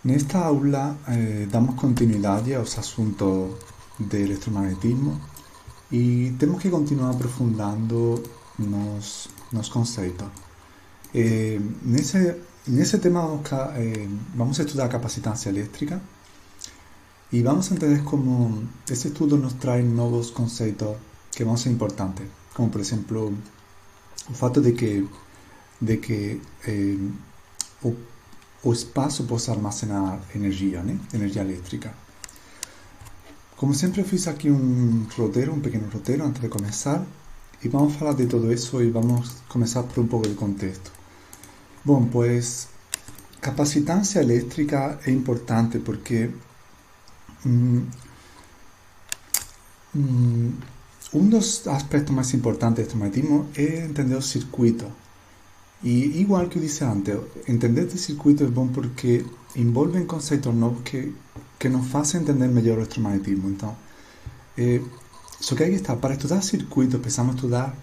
Nesta aula damos continuidade aos asuntos de electromagnetismo e temos que continuar aprofundando nos conceitos. Nesse tema vamos a estudar a capacitância elétrica e vamos a entender como esse estudo nos traz novos conceitos que vão ser importantes, como por exemplo o fato de que o espaço possa armazenar energia, né? Energia elétrica. Como sempre eu fiz aqui um pequeno roteiro antes de começar e vamos falar de todo isso e vamos começar por um pouco de contexto. Bom, pues capacitância elétrica é importante porque um dos aspectos mais importantes do electromagnetismo é entender o circuito. E igual que eu disse antes, entender esse circuito é bom porque envolve conceitos novos que nos fazem entender melhor o electromagnetismo. Então, só que aí está, para estudar circuitos precisamos estudar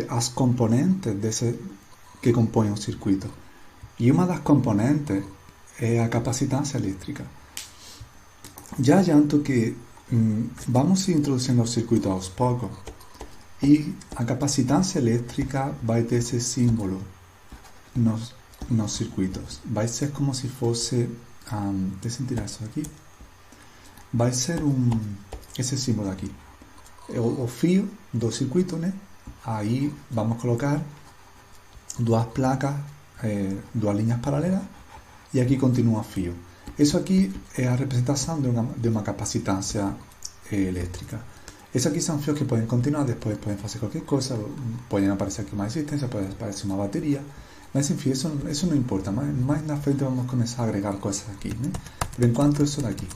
as componentes que compõem o circuito. E uma das componentes é a capacitância elétrica. Já adianto que vamos introduzindo o circuito aos poucos e a capacitância elétrica vai ter esse símbolo nos circuitos. Vai ser como se fosse... deixa eu tirar isso aqui. Vai ser esse símbolo aqui. O fio do circuito, né? Aí vamos colocar duas placas, duas linhas paralelas e aqui continua o fio. Isso aqui é a representação de uma capacitância elétrica. Esses aqui são fios que podem continuar, depois podem fazer qualquer coisa, podem aparecer aqui uma resistência, pode aparecer uma bateria, mas enfim, isso não importa, mais na frente vamos começar a agregar coisas aqui, né? Por enquanto, isso daqui.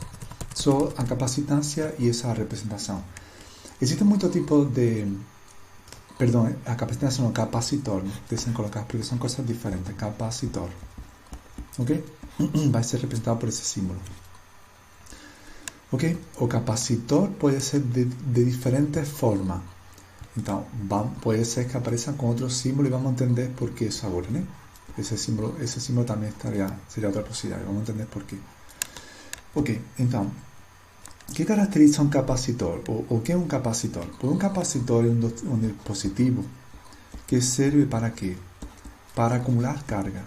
Só a capacitância e essa representação. Existe muito tipo de... Perdão, a capacitância não, capacitor, né? Deixem colocar, porque são coisas diferentes. Capacitor. Ok? Vai ser representado por esse símbolo. Ok? O capacitor pode ser de diferentes formas. Então, pode ser que apareça com outro símbolo e vamos entender por que isso agora, né? Esse símbolo também seria outra possibilidade. Vamos entender por quê. Ok, então, o que caracteriza um capacitor? O que é um capacitor? Pues um capacitor é um dispositivo que serve para quê? Para acumular carga.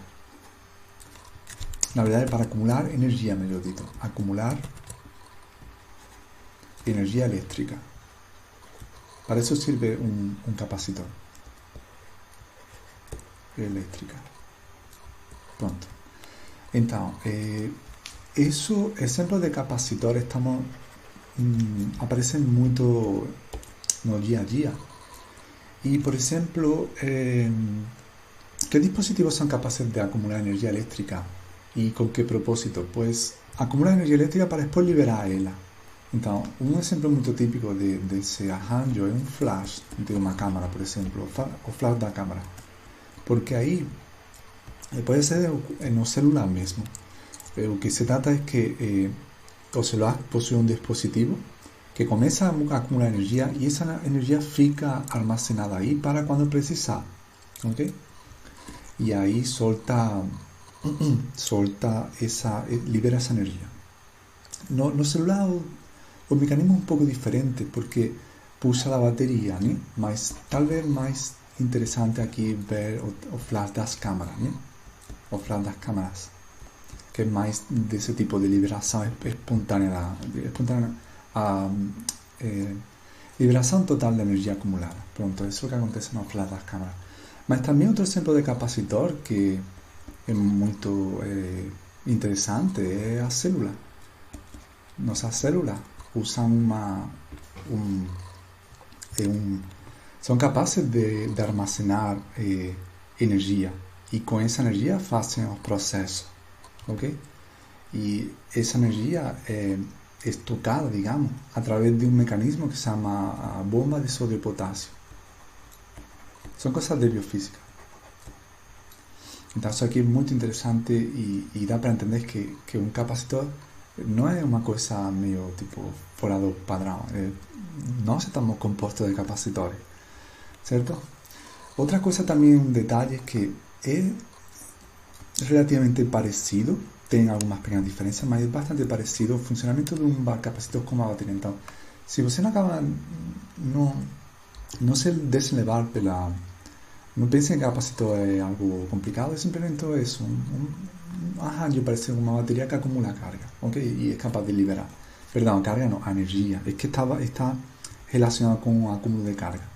Na verdade, para acumular energia, melhor dito. Acumular energia elétrica. Para isso serve um capacitor. Elétrica. Pronto. Então, isso, exemplo de capacitor, aparecem muito no dia a dia. E, por exemplo, que dispositivos são capazes de acumular energia elétrica? E com que propósito? Pues acumular energia elétrica para depois liberar ela. Então, um exemplo muito típico desse arranjo é um flash de uma câmera, por exemplo, o flash da câmera. Porque aí pode ser no celular mesmo. O que se trata é que o celular possui um dispositivo que começa a acumular energia e essa energia fica armazenada aí para quando precisar. Ok? E aí libera essa energia. No celular o mecanismo é um pouco diferente porque puxa a bateria, né? Mas talvez mais interessante aqui ver o flash das câmeras, né? O flash das câmeras, que é mais desse tipo de liberação espontânea, liberação total de energia acumulada. Pronto, isso é o que acontece no flash das câmeras. Mas também outro exemplo de capacitor que é muito interessante é a célula. Nossa célula usam são capazes de armazenar energia e com essa energia fazem os processos, ok? E essa energia é estocada, digamos, através de um mecanismo que se chama a bomba de sódio e potássio. São coisas de biofísica. Então isso aqui é muito interessante e dá para entender que um capacitor não é uma coisa meio tipo fora do padrão. Nós estamos compostos de capacitores, certo? Outra coisa também, um detalhe que é relativamente parecido tem algumas pequenas diferenças, mas é bastante parecido o funcionamento de um capacitor com uma bateria. Então, se você não acaba, não se deixe levar pela... Não pense que capacitor é algo complicado, é simplesmente isso, um arranjo parecido com uma bateria que acumula carga, ok? E é capaz de liberar. Perdão, carga não, a energia. É que está relacionado com o acúmulo de carga.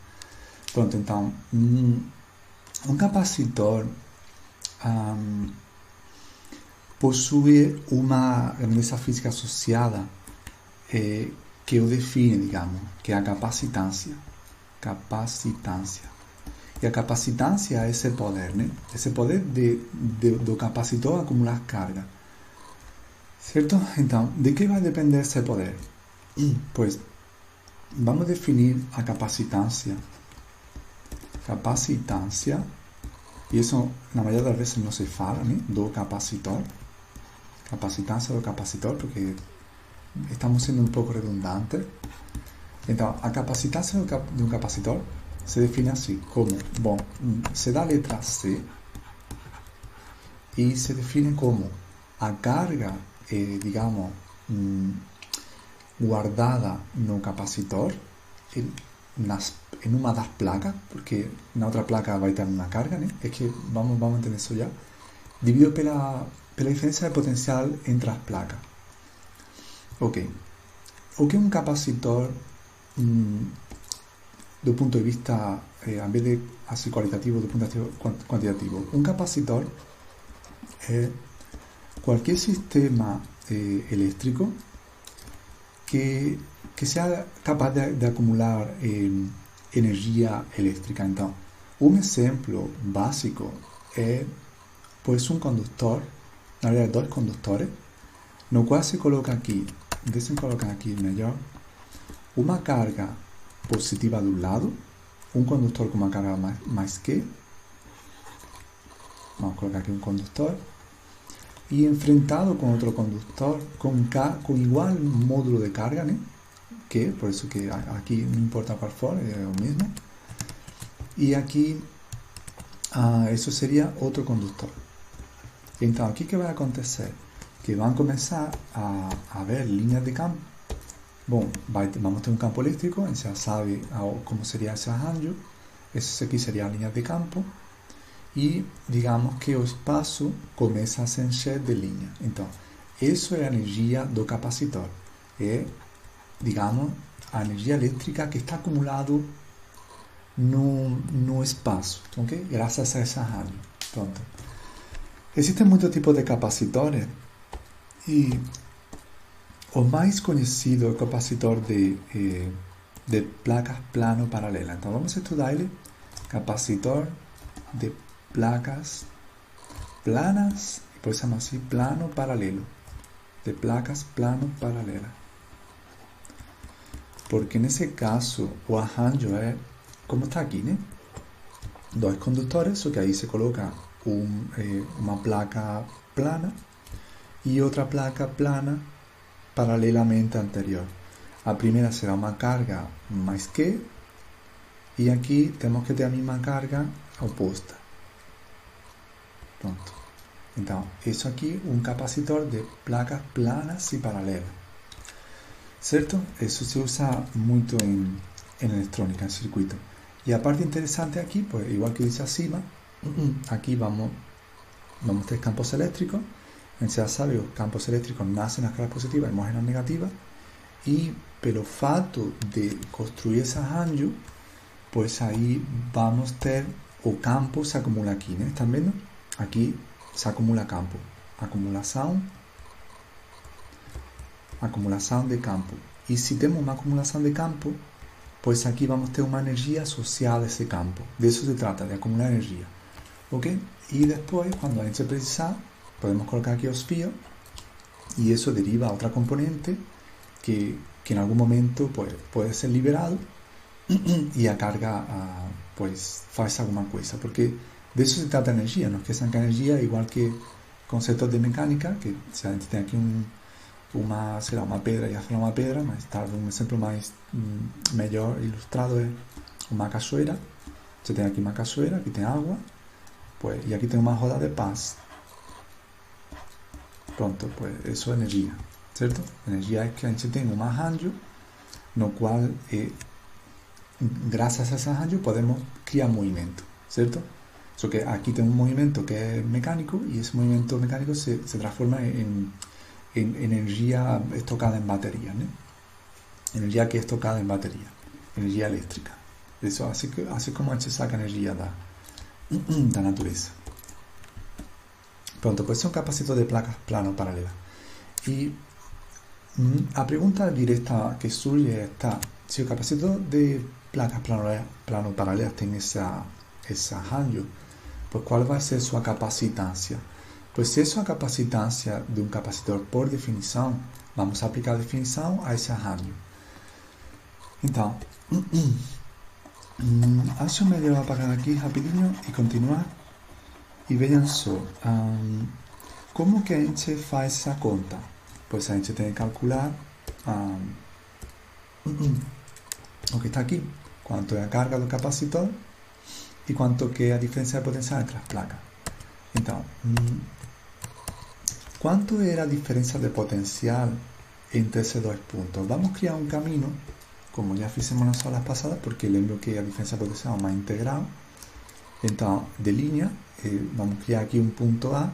Pronto, então, um capacitor possui uma grandeza física associada que o define, digamos, que é a capacitância. E a capacitância é esse poder, né? Esse poder do capacitor acumular carga. Certo? Então, de que vai depender esse poder? Pois, vamos definir a capacitância. E isso, na maioria das vezes, não se fala, né? Do capacitor. Capacitância do capacitor, porque estamos sendo um pouco redundantes. Então, a capacitância de um capacitor se define assim, como, bom, se dá a letra C e se define como a carga, digamos, guardada no capacitor em uma das placas, porque na outra placa vai ter uma carga, né? É que vamos entender isso já, dividido pela diferença de potencial entre as placas. Ok. O que é um capacitor do ponto de vista, en vez de así cualitativo, do ponto de vista quantitativo? Un capacitor es cualquier sistema eléctrico que sea capaz de acumular energía eléctrica. Entonces, un ejemplo básico es pues un conductor, en realidad dos conductores, no cual se coloca aquí, déjenme colocar aquí mejor, una carga positiva de un lado, un conductor con una carga más que, vamos a colocar aquí un conductor, y enfrentado con otro conductor con igual módulo de carga, ¿no? Que por eso que aquí no importa cuál fuera, es lo mismo, y aquí eso sería otro conductor. Entonces aquí ¿qué va a acontecer? Que van a comenzar a ver líneas de campo. Bom, vamos a tener un campo eléctrico, ya sabe cómo sería ese arranjo. Eso aquí sería líneas de campo. Y digamos que el espacio comienza a se encher de línea. Entonces, eso es la energía do capacitor. Es, digamos, a energía eléctrica que está acumulado no espacio, ¿okay? Gracias a ese arranjo. Pronto. Existen muchos tipos de capacitores y o más conocido el capacitor de placas plano paralela. Entonces vamos a estudiar capacitor de placas planas, por eso se llama así, plano paralelo, de placas plano paralela. Porque en ese caso o arranjo es como está aquí, ¿no? Dos conductores, o que ahí se coloca una placa plana y otra placa plana paralelamente anterior. La primera será una carga más que, y aquí tenemos que tener la misma carga opuesta. Pronto. Entonces, eso aquí, un capacitor de placas planas y paralelas. ¿Cierto? Eso se usa mucho en electrónica, en circuito. Y aparte interesante aquí, pues igual que dice acima, aquí vamos a tener campos eléctricos. Ya sabe, los campos eléctricos nacen en las cargas positivas y mueren en las negativas, y pero fato de construir ese arranjo, pues ahí vamos a tener o campo se acumula aquí, ¿no? ¿Están viendo? Aquí se acumula campo, acumulación de campo. Y si tenemos una acumulación de campo, pues aquí vamos a tener una energía asociada a ese campo. De eso se trata, de acumular energía. ¿Ok? Y después, cuando hay que precisar, podemos colocar aquí los fíos y eso deriva a otra componente que en algún momento pues, puede ser liberado y a carga pues hace alguna cosa, porque de eso se trata energía, no es que sea energía igual que conceptos de mecánica, que si a gente tiene aquí una pedra y hacer una pedra, más tarde un ejemplo más mejor ilustrado es una cachoeira. Se tiene aquí una cachoeira, aquí tiene agua, pues, y aquí tengo una joda de paz. Pronto, pues eso es energía, certo? Energia é que a gente tem um arranjo no qual, graças a esse arranjo, podemos criar movimento, certo? Só que aquí tengo un movimiento que es mecánico y ese movimiento mecánico se transforma en energía estocada en batería, ¿no? Energía que es estocada en batería, energía eléctrica. Eso así como se saca energía da natureza. Pronto, pues es un capacitor de placas plano paralelas. Y la pregunta directa que surge está, si el capacitor de placas plano paralelas tiene ese arranjo, pues ¿cuál va a ser su capacitancia? Pues si es la capacitancia de un capacitor por definición, vamos a aplicar definición a ese arranjo. Entonces, acho melhor apagar aqui rapidinho e continuar. E vejam só, como que a gente faz essa conta? Pois a gente tem que calcular o que está aqui, quanto é a carga do capacitor e quanto que é a diferença de potencial entre as placas. Então, quanto era a diferença de potencial entre esses dois pontos? Vamos criar um caminho, como já fizemos nas aulas passadas, porque lembro que a diferença de potencial é uma integral. Então, de linha, vamos criar aqui um ponto A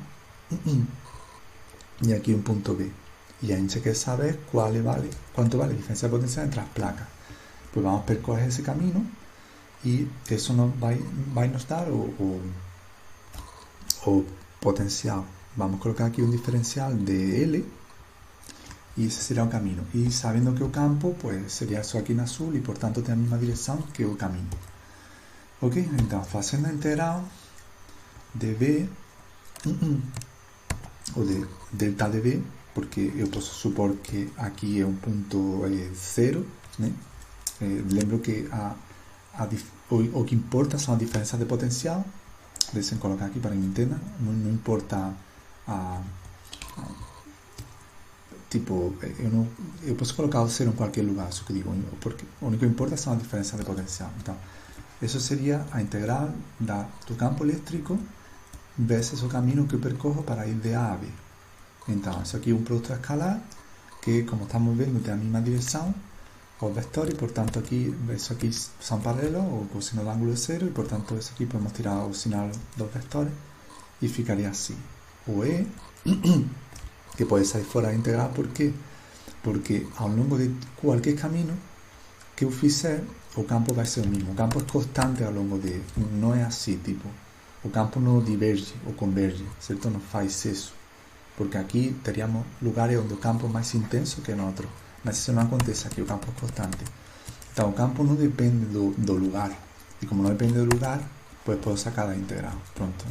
e aqui um ponto B. E a gente quer saber quanto vale a diferença de potencial entre as placas. Pues vamos a percorrer ese camino y eso nos va a nos dar o potencial. Vamos a colocar aquí un diferencial de L y ese será un camino. Y sabiendo que el campo, pues sería eso aquí en azul y por tanto tiene la misma dirección que el camino. Ok, entonces haciendo la integral de B o de delta de B, porque yo puedo suponer que aquí es un punto 0, ¿no? Lembro que o que importa são as diferenças de potencial. Deixem colocar aqui para que entenda. Não importa tipo, eu posso colocar o zero em qualquer lugar, isso que digo, porque o único que importa são as diferenças de potencial. Então, isso seria a integral do campo elétrico vezes o caminho que eu percorro para ir de A a B. Então, isso aqui é um produto escalar que, como estamos vendo, tem a mesma direção. Os vectores, por tanto eso aquí son paralelos, o coseno de ángulo es 0, y por tanto eso aquí podemos tirar o sinal dos vectores y ficaría así. O E, que puede salir fuera de integral, ¿por qué? Porque a lo largo de cualquier camino que eu fizer, o campo vai ser o mismo. O campo es constante a lo largo de... No es así, tipo. O campo no diverge o converge, ¿cierto? No faz eso. Porque aquí teríamos lugares donde el campo es más intenso que en otros. Mas isso não acontece aqui, o campo é constante. Então, o campo não depende do lugar. E como não depende do lugar, pues posso sacar a integral. Pronto.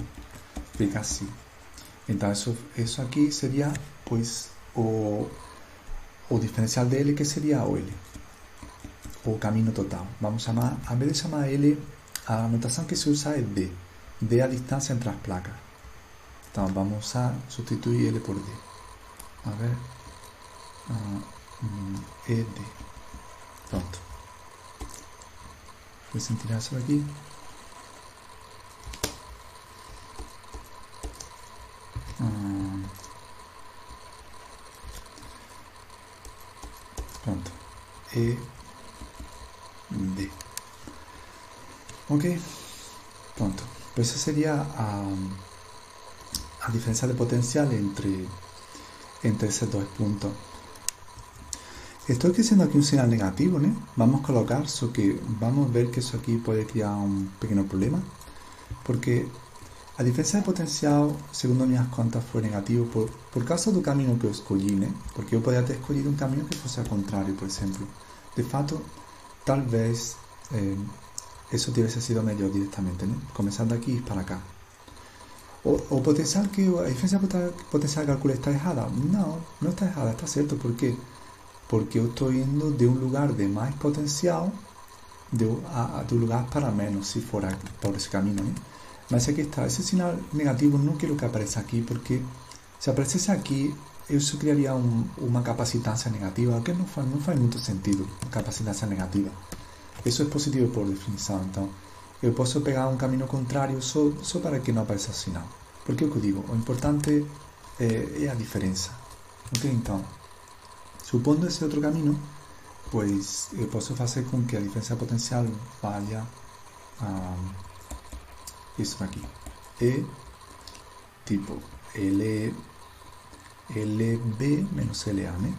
Fica assim. Então, isso aqui seria, pues, o diferencial de L, que seria o L. O caminho total. Vamos chamar, a vez de chamar L, a notação que se usa é D. D é a distância entre as placas. Então, vamos a substituir L por D. A ver... ED. Pronto. Vou tirar isso aqui. Pronto. ED. Ok. Pronto. Pues esa sería a diferencia de potencial entre esos dos puntos. Estoy haciendo aquí un señal negativo, ¿no? Vamos a colocar eso que vamos a ver que eso aquí puede crear un pequeño problema, porque a diferencia de potencial, segundo minhas contas, fue negativo por causa do caminho que eu escolhi, né? Porque eu poderia ter escolhido um caminho que fosse ao contrário, por exemplo. De fato, talvez isso tivesse sido melhor diretamente, né? Começar daqui para cá. O potencial que a diferença de potencial que calculei está errada? Não está errada, está certo. Por quê? Porque eu estou indo de um lugar de mais potencial de um lugar para menos, se for por esse caminho, né? Mas aqui está, esse sinal negativo não quero que apareça aqui, porque se aparecesse aqui, isso criaria uma capacitância negativa, que não faz muito sentido, capacitância negativa. Isso é positivo por definição, então eu posso pegar um caminho contrário só para que não apareça o sinal. Porque é o que eu digo, o importante é a diferença. Ok? Então, supondo esse outro caminho, pois eu posso fazer com que a diferença potencial valha isso aqui. E tipo LB menos LA, né?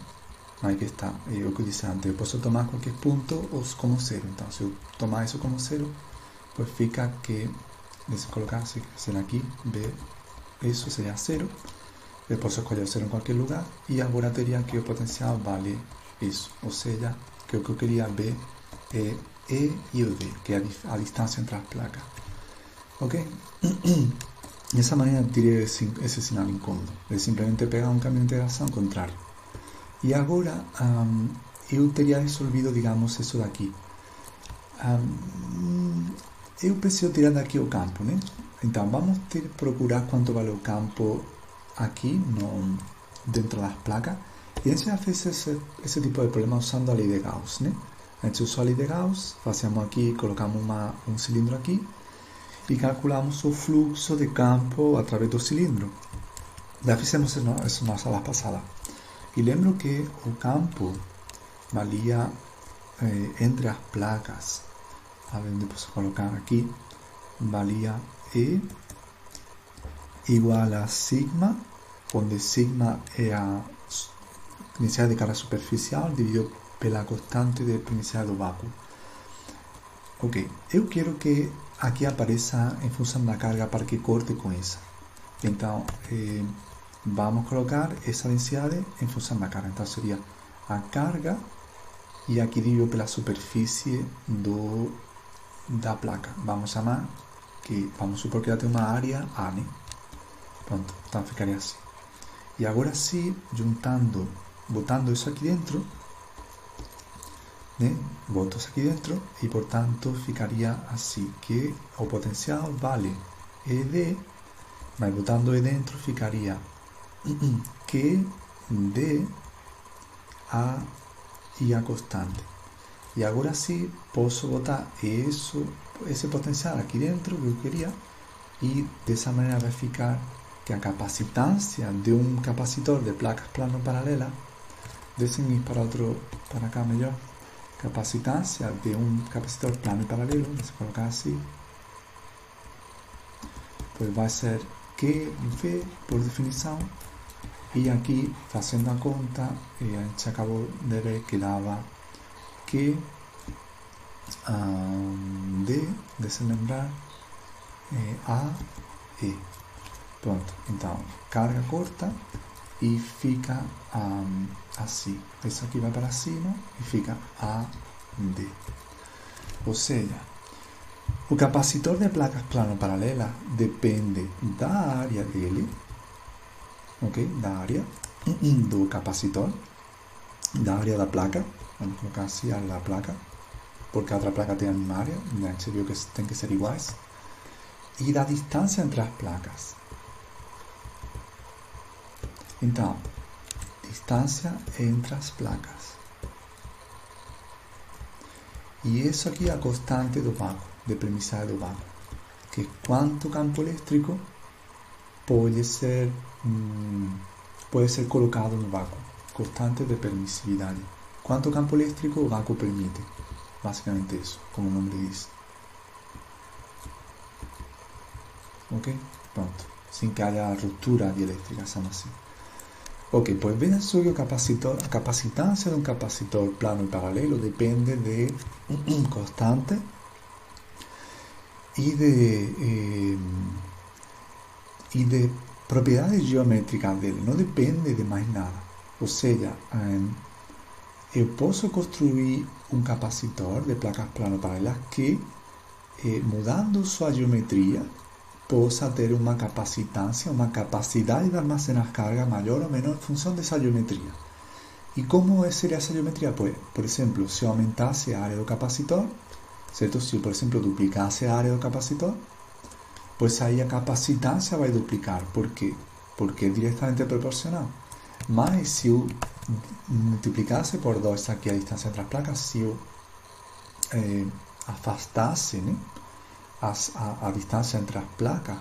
Aí que está, é o que eu disse antes, eu posso tomar qualquer ponto como zero. Então, se eu tomar isso como zero, pues fica que, deixa eu colocar, será aqui, B, isso seria zero. Eu posso escolher zero em qualquer lugar, e agora teria que o potencial vale isso. Ou seja, que o que eu queria ver é E e o D, que é a distância entre as placas. Ok? Dessa maneira tirei esse sinal incômodo. É simplesmente pegar um caminho de integração contrário. E agora eu teria resolvido, digamos, isso daqui. Eu preciso tirar daqui o campo, né? Então vamos procurar quanto vale o campo aqui dentro das placas. E a gente já fez esse tipo de problema usando a lei de Gauss, né? A gente usou a lei de Gauss, fazemos aqui, colocamos um cilindro aqui e calculamos o fluxo de campo através do cilindro. Já fizemos isso na sala passada. E lembro que o campo valia entre as placas, a ver onde posso colocar aqui, valia E igual a sigma, onde sigma é a permissão de carga superficial dividido pela constante de permissão do vácuo. Ok, eu quero que aqui apareça em função da carga para que corte com essa. Então, vamos colocar essa densidade em função da carga. Então seria a carga e aqui dividido pela superfície da placa. Vamos chamar vamos supor que ela tem uma área A, né? Pronto, então ficaria assim. E agora sim, botando isso aqui dentro, né? Boto isso aqui dentro e portanto ficaria assim, que o potencial vale ED, mas botando E dentro ficaria que D A e a constante. E agora sim posso botar esse potencial aqui dentro que eu queria, e dessa maneira vai ficar que a capacitância de um capacitor de placas plano paralela, deixem ir para cá melhor, capacitância de um capacitor plano e paralelo, deixa eu colocar assim, pois vai ser QV por definição. E aqui, fazendo a conta, a gente acabou de ver que dava que D, deixa eu lembrar, A, E. Pronto, então, carga corta e fica assim. Isso aqui vai para cima e fica AD. Ou seja, o capacitor de placas plano paralela depende da área dele, ok? Da área do capacitor, da área da placa. Vamos colocar assim a da placa, porque a outra placa tem a mesma área, a gente viu que tem que ser iguais, e da distância entre as placas. Então, distância entre as placas. E isso aqui é a constante do vácuo, de permissão do vácuo, que é quanto campo elétrico pode ser colocado no vácuo, constante de permissividade. Quanto campo elétrico o vácuo permite, basicamente isso, como o nome diz. Ok? Pronto, sem que haya ruptura dieléctrica, chama assim. Ok, pues ven eso que a capacitância de um capacitor plano e paralelo depende de constante e de propriedades geométricas dele, não depende de mais nada. Ou seja, eu posso construir um capacitor de placas plano paralelas que, mudando sua geometria, possa ter uma capacitância, uma capacidade de armazenar carga maior ou menor em função dessa geometria. E como seria essa geometria? Pues, por exemplo, se eu aumentasse a área do capacitor, certo? Se eu, por exemplo, duplicasse a área do capacitor, pues aí a capacitância vai duplicar. Por quê? Porque é diretamente proporcional. Mas se eu multiplicasse por 2 aqui a distância entre as placas, se eu afastasse, né, a distância entre as placas,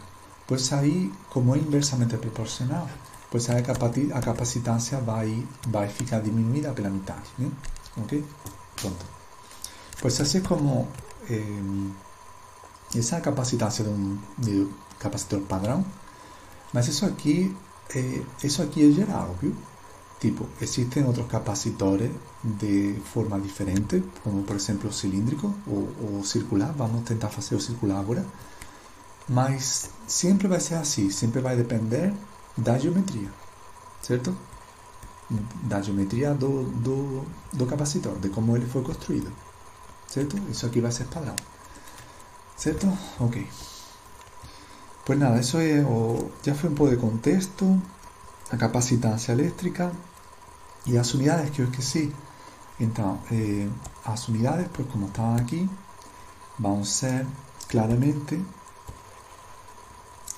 pues aí, como é inversamente proporcional, pois a capacitância vai ficar diminuída pela metade, né? Ok? Pronto. Pois assim é como essa é a capacitância de capacitor padrão, mas isso aqui é geral, viu? Tipo, existen otros capacitores de forma diferente, como por exemplo o cilíndrico ou circular. Vamos tentar fazer o circular agora. Mas sempre vai ser assim, sempre vai depender da geometria, certo? Da geometria do capacitor, de como ele foi construído, certo? Isso aqui vai ser padrão, certo? Ok. Pues nada, eso ya fue un poco de contexto, a capacitância elétrica y as unidades que eu esqueci. Então, as unidades, pues como estaban aquí, vão ser claramente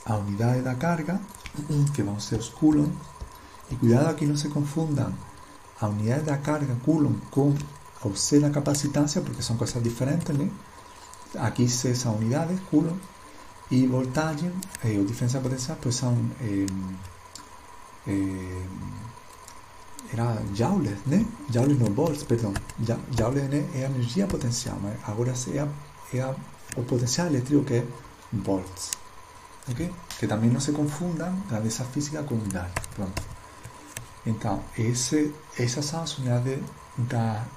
a unidade da carga, que vão ser os coulomb. Y cuidado aquí no se confundan a unidade da carga coulomb con o C da capacitância, porque son cosas diferentes, ¿no? Aquí C são unidades, coulomb, y voltaje o diferencia potencial pues son era joules, né? Joules no volts, perdão. Joules é a energia potencial, mas agora é o potencial elétrico que é volts. Ok? Que também não se confundam grandeza física com unidade. Pronto. Então, essas são as unidades da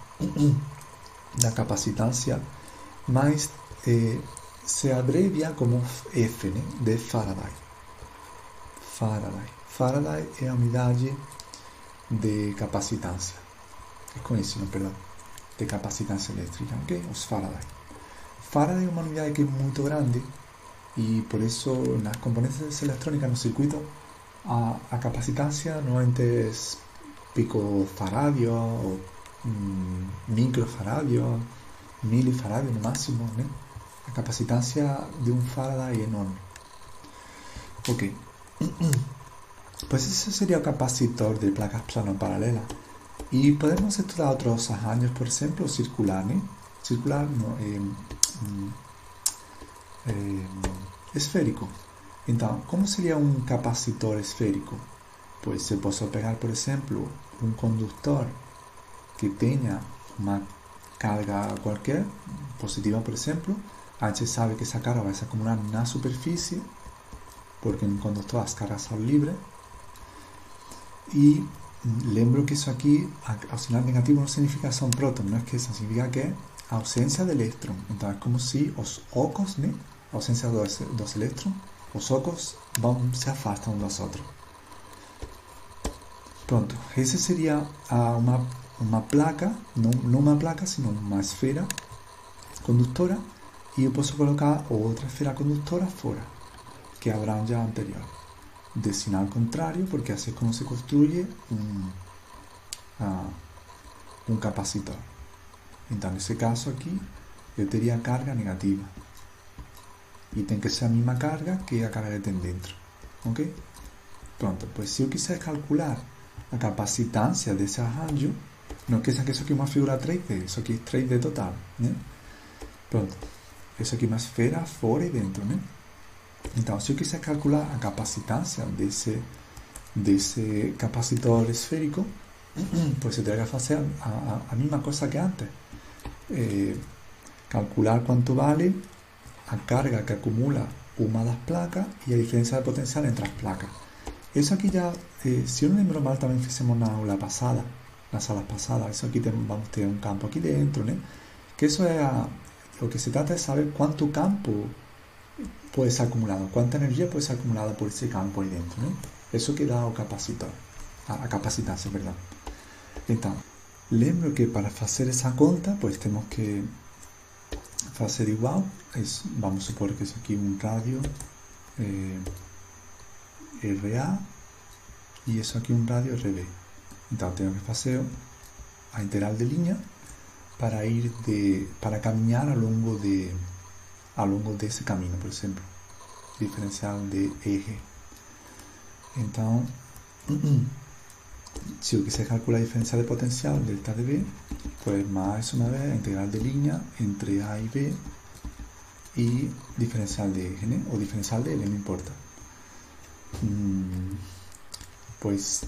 capacitância, mas se abrevia como F, né? De Faraday. Faraday é a unidade de capacitância. É conhecido, perdão. De capacitância elétrica, ok? Os Faraday. Faraday é uma unidade que é muito grande e por isso nas componentes eletrónicas no circuito a capacitância normalmente é picofaradio ou microfaradio, milifaradio no máximo, né? A capacitância de um Faraday é enorme. Ok. Pues ese sería el capacitor de placas plano-paralelas. Y podemos estudar otros arranjos, por ejemplo, circular, ¿no? Circular no, esférico. Entonces, ¿cómo sería un capacitor esférico? Pues se puede pegar, por ejemplo, un conductor que tenga una carga cualquier, positiva, por ejemplo. H sabe que esa carga va a se acumular en una superficie, porque en un conductor las cargas son libres. Y lembro que eso aquí, al sinal negativo no significa son prótonos, no es que eso significa que ausencia de eléctron. Entonces es como si los ocos, ¿no? Ausencia de dos eléctrons, los ocos se afastan unos dos otros. Pronto, esa sería una placa, no una placa, sino una esfera conductora, y yo puedo colocar otra esfera conductora fuera, que habrán ya anterior. De sinal contrario, porque así es como se construye un capacitor. Entonces, en ese caso aquí, yo tendría carga negativa. Y tiene que ser la misma carga que la carga que tiene dentro. ¿Ok? Pronto, pues si yo quisiera calcular la capacitancia de ese arranjo, no es que eso aquí es una figura 3D, eso aquí es 3D total, ¿no? Pronto, eso aquí es una esfera fuera y dentro, ¿no? Então, se eu quiser calcular a capacitância desse capacitor esférico, pues eu teria que fazer a mesma coisa que antes. Calcular quanto vale a carga que acumula uma das placas e a diferença de potencial entre as placas. Isso aqui já, se eu não lembro mal, também fizemos na aula passada, nas aulas passadas. Isso aqui vamos ter um campo aqui dentro, né? Que isso o que se trata é saber quanto campo puede ser acumulado, cuánta energía puede ser acumulada por ese campo ahí dentro, ¿no? Eso que da o capacitor, a capacitância, perdão. Então, lembro que para fazer essa conta, pues temos que fazer igual. Vamos supor que isso aqui é um radio RA e isso aqui é um radio RB. Então, tenho que fazer a integral de linha para caminhar ao longo desse caminho, por exemplo, diferencial de eje. Então, se eu quiser calcular a diferencial de potencial, delta de B, pues mais uma vez a integral de linha entre A e B e diferencial de eje, né? O diferencial de L, não importa. pues,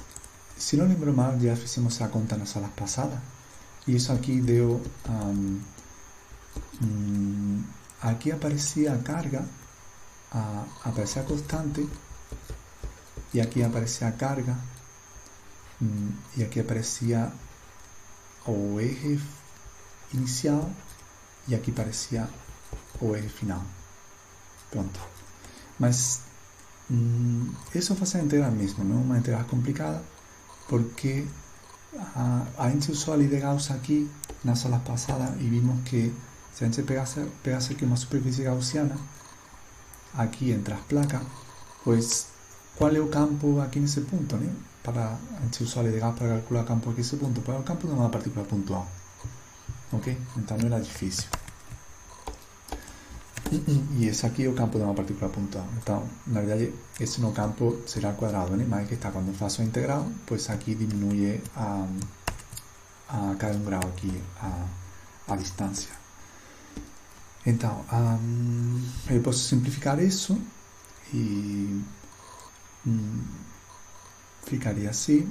si no lembro mal, ya hicimos esa conta nas aulas pasadas. E isso aqui deu... aqui aparecia a carga, aparecia a constante, e aqui aparecia a carga, e aqui aparecia o eje inicial, e aqui aparecia o eje final. Pronto. Mas isso faz a integral mesmo, não é uma integral complicada, porque a gente usou a lei de Gauss aqui nas aulas passadas e vimos que se a gente pegasse aqui uma superfície gaussiana, aqui entre as placas, pues, qual é o campo aqui nesse ponto, né? A gente usou a lei de Gauss para calcular o campo aqui nesse ponto, para o campo de uma partícula pontual. Ok? Então não era difícil. E esse aqui é o campo de uma partícula pontual. Então, na verdade, esse no campo será quadrado, né? Mas que está, quando faço a integral, pues aqui diminui a cada um grau aqui a distância. Então, eu posso simplificar isso e ficaria assim.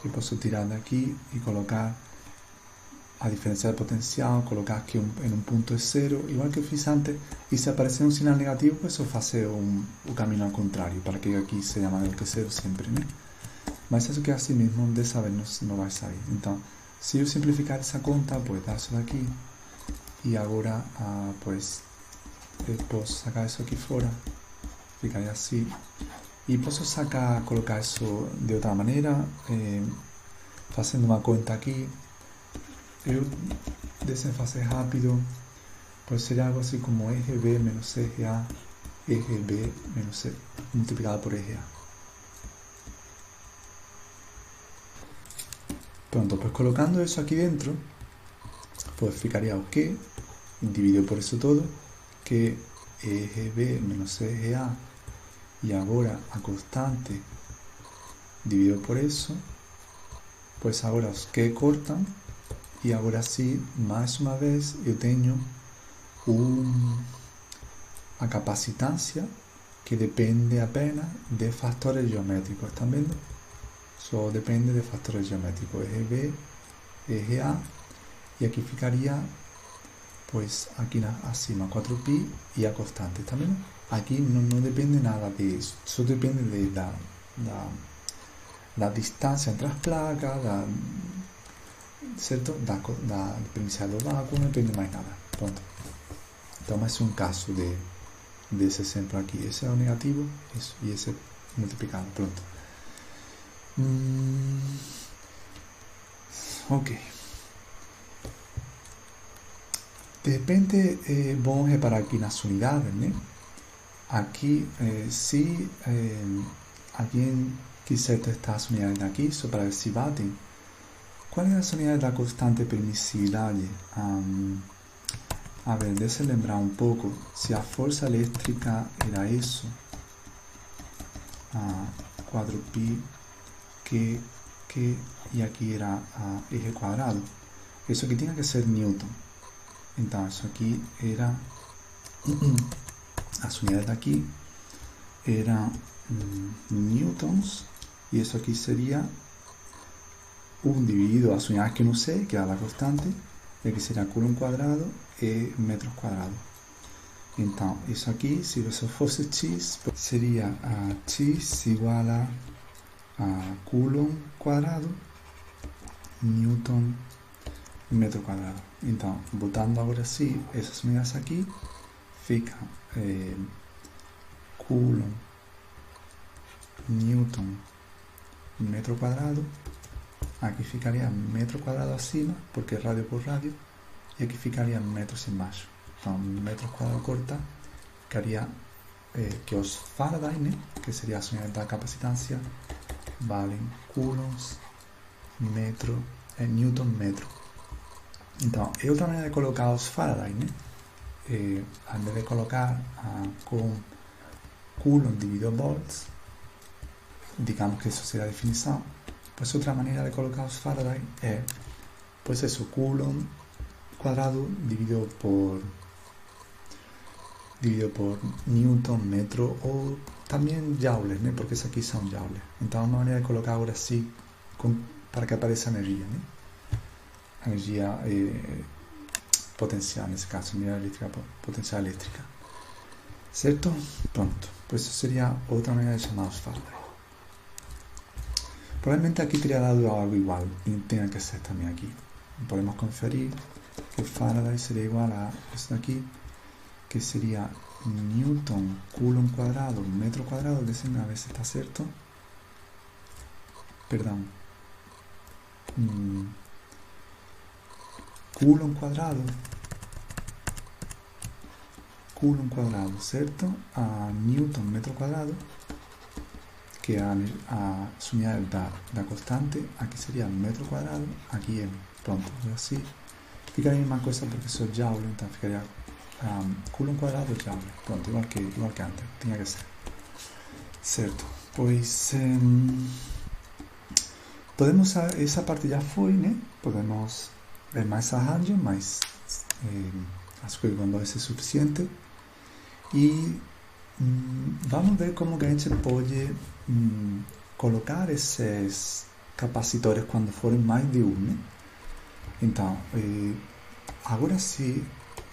Eu posso tirar daqui e colocar a diferença de potencial, colocar aqui em um ponto é zero, igual que eu fiz antes, e se aparecer um sinal negativo, pues eu faço o caminho ao contrário, para que aqui seja maior que zero sempre, né? Mas isso que é assim mesmo, dessa vez não vai sair. Então, se eu simplificar essa conta, pues dá isso daqui, e agora, pues, eu posso sacar isso aqui fora, ficaria assim, e posso colocar isso de outra maneira, fazendo uma conta aqui. Eu desenfazer rápido, pues seria algo assim como eje B menos eje A, eje B menos C multiplicado por eje A. Pronto, pues colocando eso aquí dentro, pues ficaría o que, dividido por eso todo, que eje B menos eje A, y agora a constante dividido por eso, pues agora os que cortan, e agora sim, mais uma vez, eu tenho a capacitância que depende apenas de fatores geométricos, estão vendo? Só depende de fatores geométricos, eje B, eje A, e aqui ficaria, pues, aqui acima 4π e a constante, está vendo? Aqui não depende nada disso, só depende da distância entre as placas, certo? Da premissa do vácuo, não depende mais nada. Pronto. Então, mais um caso desse exemplo aqui. Esse é o negativo, isso, e esse é multiplicado. Pronto. Ok. De repente, é bom reparar aqui nas unidades, né? Aqui, se alguém quiser testar as unidades aqui, só para ver se batem. Qual é a unidade da constante permissividade? A ver, deixa eu lembrar um pouco. Se a força elétrica era isso, 4π, que e aqui era eje quadrado. Isso aqui tinha que ser Newton. Então, isso aqui era... as unidades daqui eram newtons, e isso aqui seria 1 dividido as unidades que eu não sei, que é a constante, e aqui seria coulomb quadrado e metros quadrados. Então, isso aqui, se isso fosse x, seria x igual a coulomb quadrado, newton, metro quadrado. Então, botando agora assim, essas unidades aqui, fica coulomb, newton, metro quadrado. Aqui ficaria metro quadrado acima, porque é rádio por rádio, e aqui ficaria metros embaixo. Então, metros quadrado corta, ficaria que os Faraday, né, que seria a unidade da capacitância, valem coulombs, metro, newton, metro. Então, é outra maneira de colocar os Faraday, né? Ao invés de colocar com coulomb dividido volts, digamos que isso será a definição. Pues outra maneira de colocar os Faraday é, pues eso, coulomb quadrado dividido por newton, metro, ou también joules, né? Porque isso aqui são joules. Então, uma maneira de colocar agora assim, para que apareça energia, né? Energia potencial, nesse caso, energia elétrica, potencial elétrica. Certo? Pronto. Pues isso seria outra maneira de chamar os Faraday. Provavelmente aqui teria dado algo igual, e tenha que ser também aqui. Podemos conferir que Faraday seria igual a isso daqui, que seria Newton, Coulomb cuadrado, metro cuadrado, dicen a ver si está cierto. Perdón. Coulomb cuadrado, ¿cierto? A Newton metro cuadrado, que a su unidad da constante, aquí sería metro cuadrado, aquí M. Pronto, así. Fica la misma cosa porque soy joule, entonces ficaría Coulomb cuadrado joule. Pronto, igual que antes, tenía que ser. Certo. Pois podemos, essa parte já foi, né? Podemos ver mais arranjo, mas acho que com dois é suficiente. E vamos ver como que a gente pode colocar esses capacitores quando forem mais de um, né? Então, agora sim,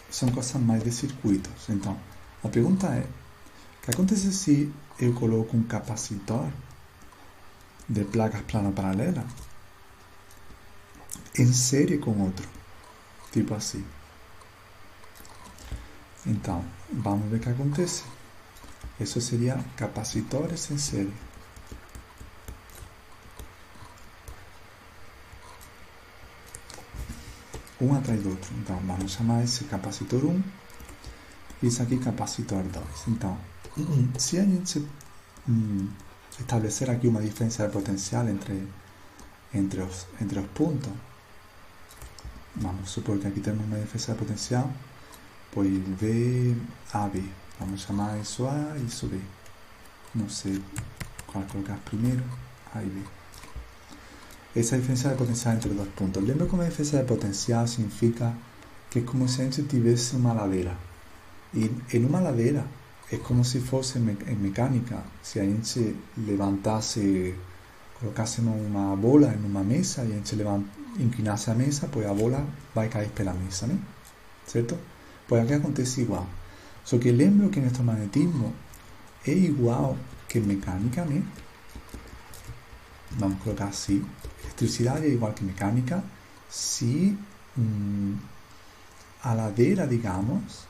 são coisas mais de circuitos. Então, a pergunta é, o que acontece se eu coloco um capacitor de placas plano paralela em série com outro, tipo assim? Então, vamos ver o que acontece. Isso seria capacitores em série. Um atrás do outro. Então, vamos chamar esse capacitor 1 e isso aqui capacitor 2. Então, se a gente estabelecer aqui uma diferença de potencial entre os pontos, vamos supor que aqui temos uma diferença de potencial, pois V, A, B. Vamos chamar isso A e isso B. Não sei qual colocar primeiro, A e B. Essa diferença de potencial entre dois pontos. Lembra como a diferença de potencial significa que é como se a gente tivesse uma ladeira. E em uma ladeira é como se fosse em mecânica, se a gente levantasse, colocássemos uma bola em uma mesa e a gente inclinasse a mesa, pois a bola vai cair pela mesa, né? Certo? Pois aqui acontece igual. Só que lembro que eletromagnetismo é igual que mecânica, né? Vamos colocar assim. Eletricidade é igual que mecânica se a ladeira, digamos,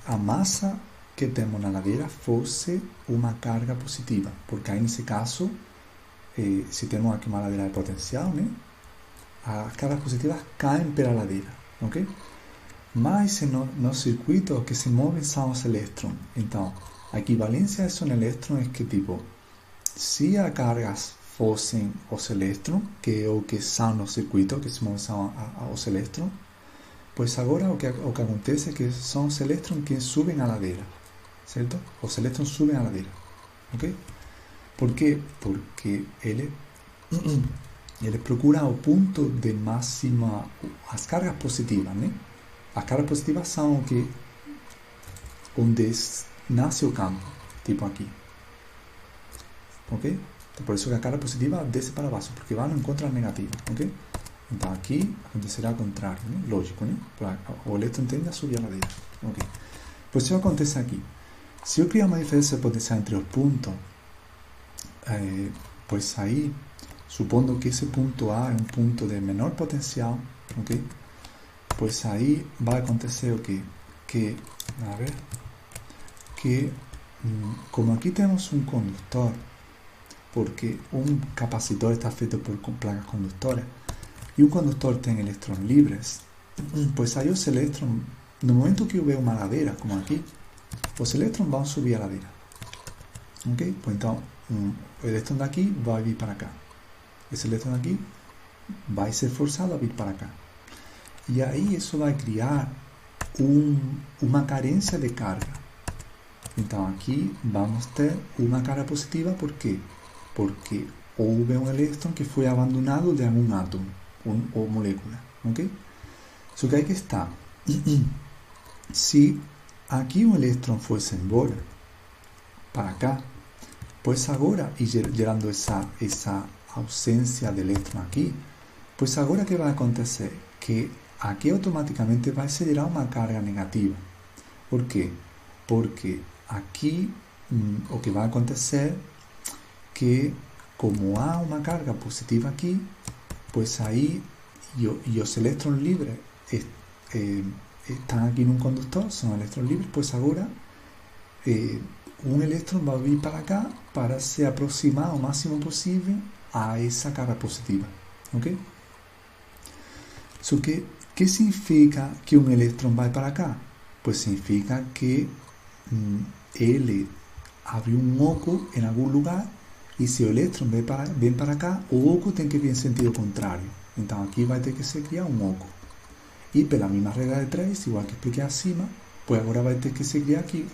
a massa que temos na ladeira fosse uma carga positiva, porque aí nesse caso, se temos aqui uma ladeira de potencial, né, as cargas positivas caem pela ladeira, ok? Mas no circuito que se movem são os elétrons. Então, a equivalência de um elétron é que, tipo, se as cargas fossem os elétrons, que é o que são no circuito, que se movem são os elétrons, pois agora o que acontece é que são os elétrons que subem a ladeira, certo? Os elétrons subem a ladeira, ok? Por quê? Porque ele procura o ponto de máxima, as cargas positivas, né? As cargas positivas são o que, onde nasce o campo, tipo aqui, ok? Então, por isso que a carga positiva desce para baixo, porque vai no encontro da negativa, ok? Então aqui acontecerá o contrário, né? Lógico, né? O elétron tende a subir a ladeira, ok? Pois isso acontece aqui. Se eu criar uma diferença de potencial entre os pontos, pois aí, supondo que esse ponto A é um ponto de menor potencial, ok? Pois aí vai acontecer o quê? Que como aqui temos um condutor, porque um capacitor está feito por placas condutoras, e um condutor tem elétrons livres, pois aí os elétrons, no momento que houver uma ladeira, como aqui, os elétrons vão subir a ladeira, ok? Pois então, o elétron daqui vai vir para cá, esse elétron daqui vai ser forçado a vir para cá, e aí isso vai criar uma carência de carga. Então aqui vamos ter uma carga positiva, por quê? Porque houve um elétron que foi abandonado de algum átomo ou molécula, ok? Só que aí que está. Se aqui um elétron fosse embora, para cá, Pues ahora, y gerando esa ausencia de eléctron aquí, pues ahora ¿qué va a acontecer? Que aquí automáticamente va a generar una carga negativa. ¿Por qué? Porque aquí lo que va a acontecer que como hay una carga positiva aquí, pues ahí los electrones libres están aquí en un conductor, son electrones libres, pues ahora un electrón va a venir para acá para se aproximar lo máximo posible a esa carga positiva. ¿Ok? So, ¿qué significa que un electrón va para acá? Pues significa que él abre un oco en algún lugar y si el electrón ven para acá, el oco tiene que ir en sentido contrario. Entonces aquí va a tener que se crear un oco. Y por la misma regla de 3, igual que expliqué encima, pues ahora va a tener que se crear aquí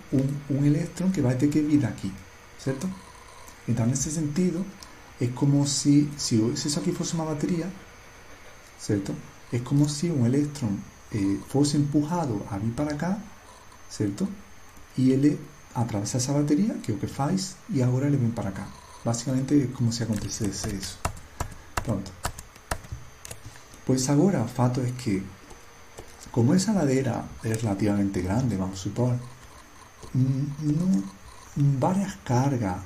un electrón que va a tener que ir aquí, ¿cierto? Entonces en ese sentido, es como si eso aquí fuese una batería, ¿cierto? Es como si un electrón fuese empujado a vir para acá, ¿cierto? Y él atravesa esa batería, que es lo que faz, y ahora le ven para acá. Básicamente es como si acontecese eso. Pronto. Pues ahora el fato es que, como esa ladera es relativamente grande, vamos a suponer, varias cargas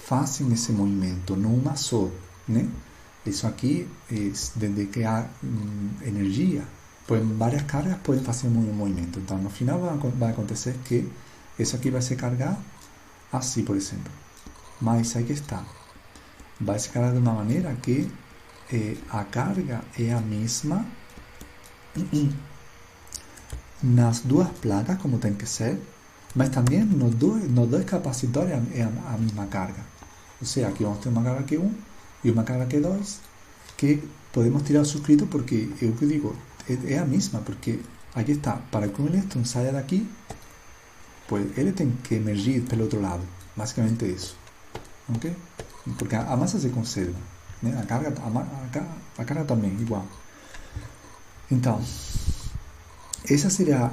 hacen ese movimiento, no una sola, ¿no? Eso aquí es desde que hay energía, pues varias cargas pueden hacer un movimiento. Entonces al final va a acontecer que eso aquí va a ser cargado así, por ejemplo. Mas ahí que está. Va a ser cargado de una manera que a carga es la misma nas duas placas, como tem que ser, mas também nos dois capacitores é a mesma carga. Ou seja, aqui vamos ter uma carga Q1 e uma carga Q2, que podemos tirar o suscrito porque é o que digo, é a mesma, porque aqui está, para que um elétron saia daqui, pues ele tem que emergir pelo outro lado, basicamente isso, ok? Porque a massa se conserva, né? A carga também, igual. Então, esa sería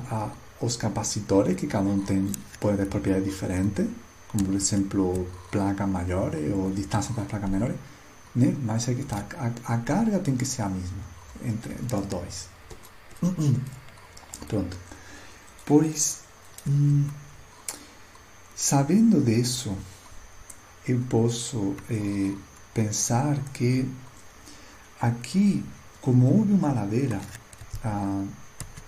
los capacitores, que cada uno puede tener propiedades diferentes, como por ejemplo placas mayores o distancias para placas menores, ¿no? Mas hay que estar, a carga tiene que ser la misma entre los dos. Pronto. Pues, sabendo de eso, yo puedo pensar que aquí, como hubo una ladera,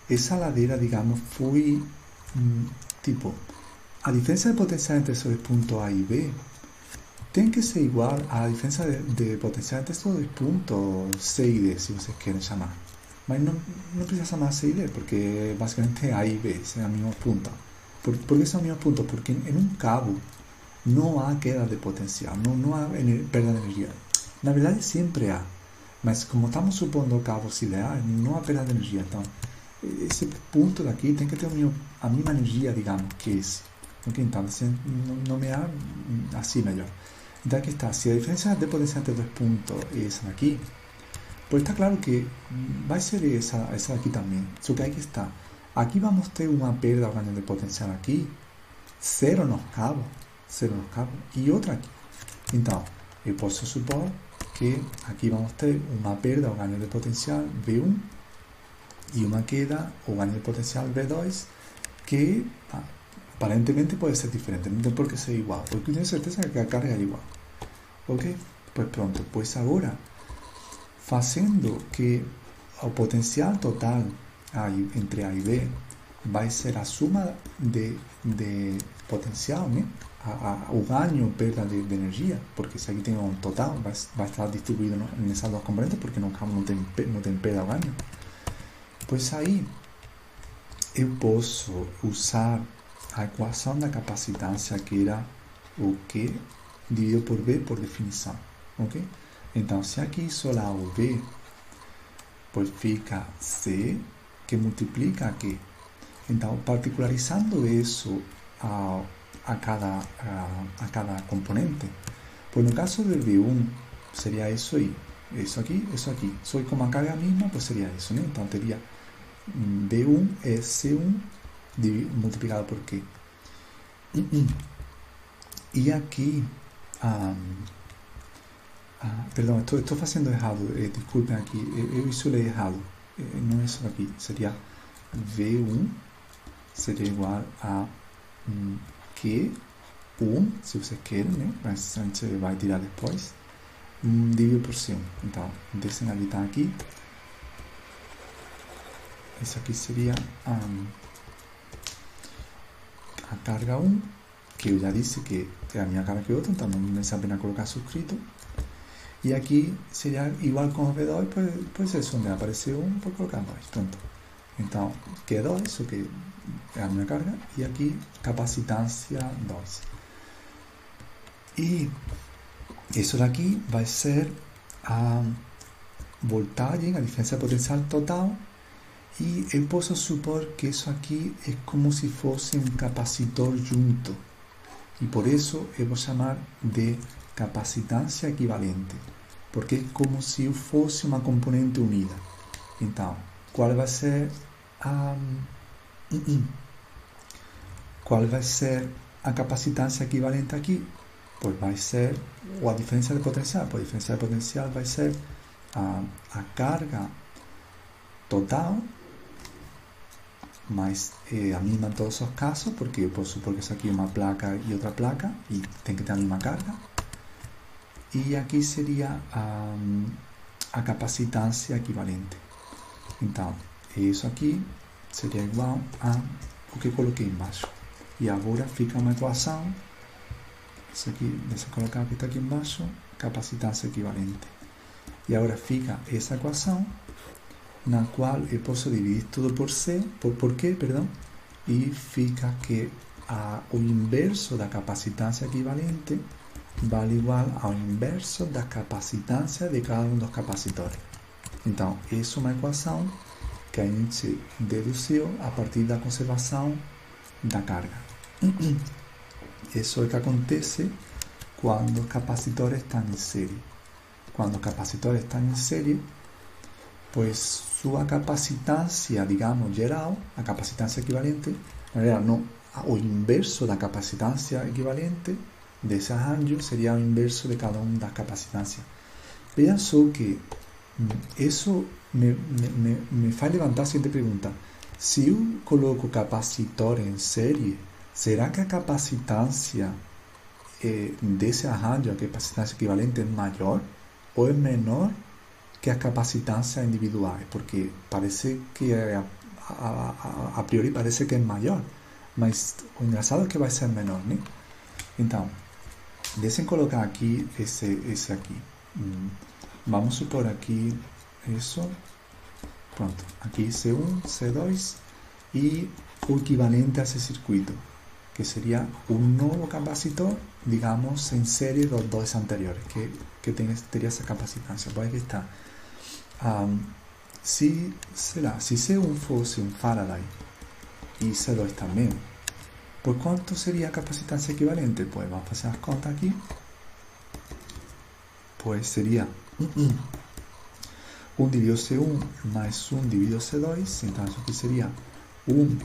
esa ladera, digamos, fue tipo, a diferencia de potencial entre esos puntos A y B, tiene que ser igual a la diferencia de potencial entre estos dos puntos C y D, si ustedes quieren llamar. Pero no precisa llamar C y D, porque básicamente A y B son los mismos puntos. ¿Por qué son los mismos puntos? Porque en un cabo no hay queda de potencial, no hay pérdida de energía. Na verdade siempre hay, mas como estamos suponiendo cabos ideais, no hay pérdida de energía. Entonces, esse ponto daqui tem que ter a mesma energia, digamos, que esse. Ok? Então, se nomear assim melhor. Então, aqui está. Se a diferença de potência entre dois pontos é essa daqui, pues está claro que vai ser essa daqui também. Só que aqui está. Aqui vamos ter uma perda ou ganho de potencial aqui, zero nos cabos, e outra aqui. Então, eu posso supor que aqui vamos ter uma perda ou ganho de potencial V1 y una queda o ganho de potencial V2 que aparentemente puede ser diferente, no tiene por qué ser igual, porque tengo certeza que la carga es igual. Ok, pues pronto, pues ahora, haciendo que el potencial total entre A y B va a ser la suma de potencial, ¿no? O ganho o perda de energía, porque si aquí tengo un total, va a estar distribuido en esas dos componentes, porque no tiene perda o ganho. Pues aí eu posso usar a equação da capacitância, que era o Q dividido por V por definição, ok? Então, se aqui isolar o V, pues fica C, que multiplica Q. Então, particularizando isso a cada componente, pues no caso de V1 sería eso aí, eso aquí, eso aquí. Soy como a carga misma, pues sería eso, ¿no? Entonces sería V1 es C1 multiplicado por Q. Y aquí, perdão, estou fazendo errado, desculpem aqui, eu isolei errado, não é isso aqui, seria V1 seria igual a Q1, se vocês querem, né? Mas a gente vai tirar depois, dividido por C1. Então, deixem habilitar aqui. Isso aqui seria a carga 1, que eu já disse que é a minha carga que outra, então não necessita a pena colocar subscrito. E aqui seria igual com o V2, pues isso, onde apareceu 1, por colocar 2, pronto. Então, Q2, isso que é a minha carga, e aqui capacitância 2. E isso daqui vai ser a voltagem, a diferença potencial total, e eu posso supor que isso aqui é como se fosse um capacitor junto, e por isso eu vou chamar de capacitância equivalente, porque é como se fosse uma componente unida. Então, qual vai ser a capacitância equivalente aqui? Pois vai ser, ou a diferença de potencial. Pois a diferença de potencial vai ser a carga total, mas a mesma em todos os casos, porque eu posso supor que isso aqui é uma placa e outra placa, e tem que ter a mesma carga. E aqui seria a capacitância equivalente. Então, isso aqui seria igual a o que coloquei embaixo. E agora fica uma equação. Isso aqui, deixa eu colocar o que está aqui embaixo, capacitância equivalente. E agora fica essa equação, na qual eu posso dividir tudo por C, por Q, perdão, e fica que o inverso da capacitância equivalente vale igual ao inverso da capacitância de cada um dos capacitores. Então, essa é uma equação que a gente deduziu a partir da conservação da carga. Isso é o que acontece quando os capacitores estão em série. Quando os capacitores estão em série, pois sua capacitância, digamos, geral, a capacitância equivalente, na verdade, não, o inverso da capacitância equivalente desse arranjo seria o inverso de cada uma das capacitâncias. Vejam só que isso me faz levantar a seguinte pergunta: se eu coloco capacitor em série, será que a capacitância desse arranjo, a capacitância equivalente, é maior ou é menor que a capacitância individual? Porque parece que a priori parece que é maior, mas o engraçado é que vai ser menor, né? Então, deixem colocar aqui esse aqui. Vamos supor aqui isso. Pronto, aqui C1, C2 e o equivalente a esse circuito, que seria um novo capacitor, digamos, em série dos dois anteriores, que teria essa capacitância. Pode que está. Se C1 fosse um Faraday e C2 também, por quanto seria a capacitância equivalente? Pues vamos fazer as contas aqui. Pues seria 1 dividido C1 mais 1 dividido C2, então isso aqui seria 1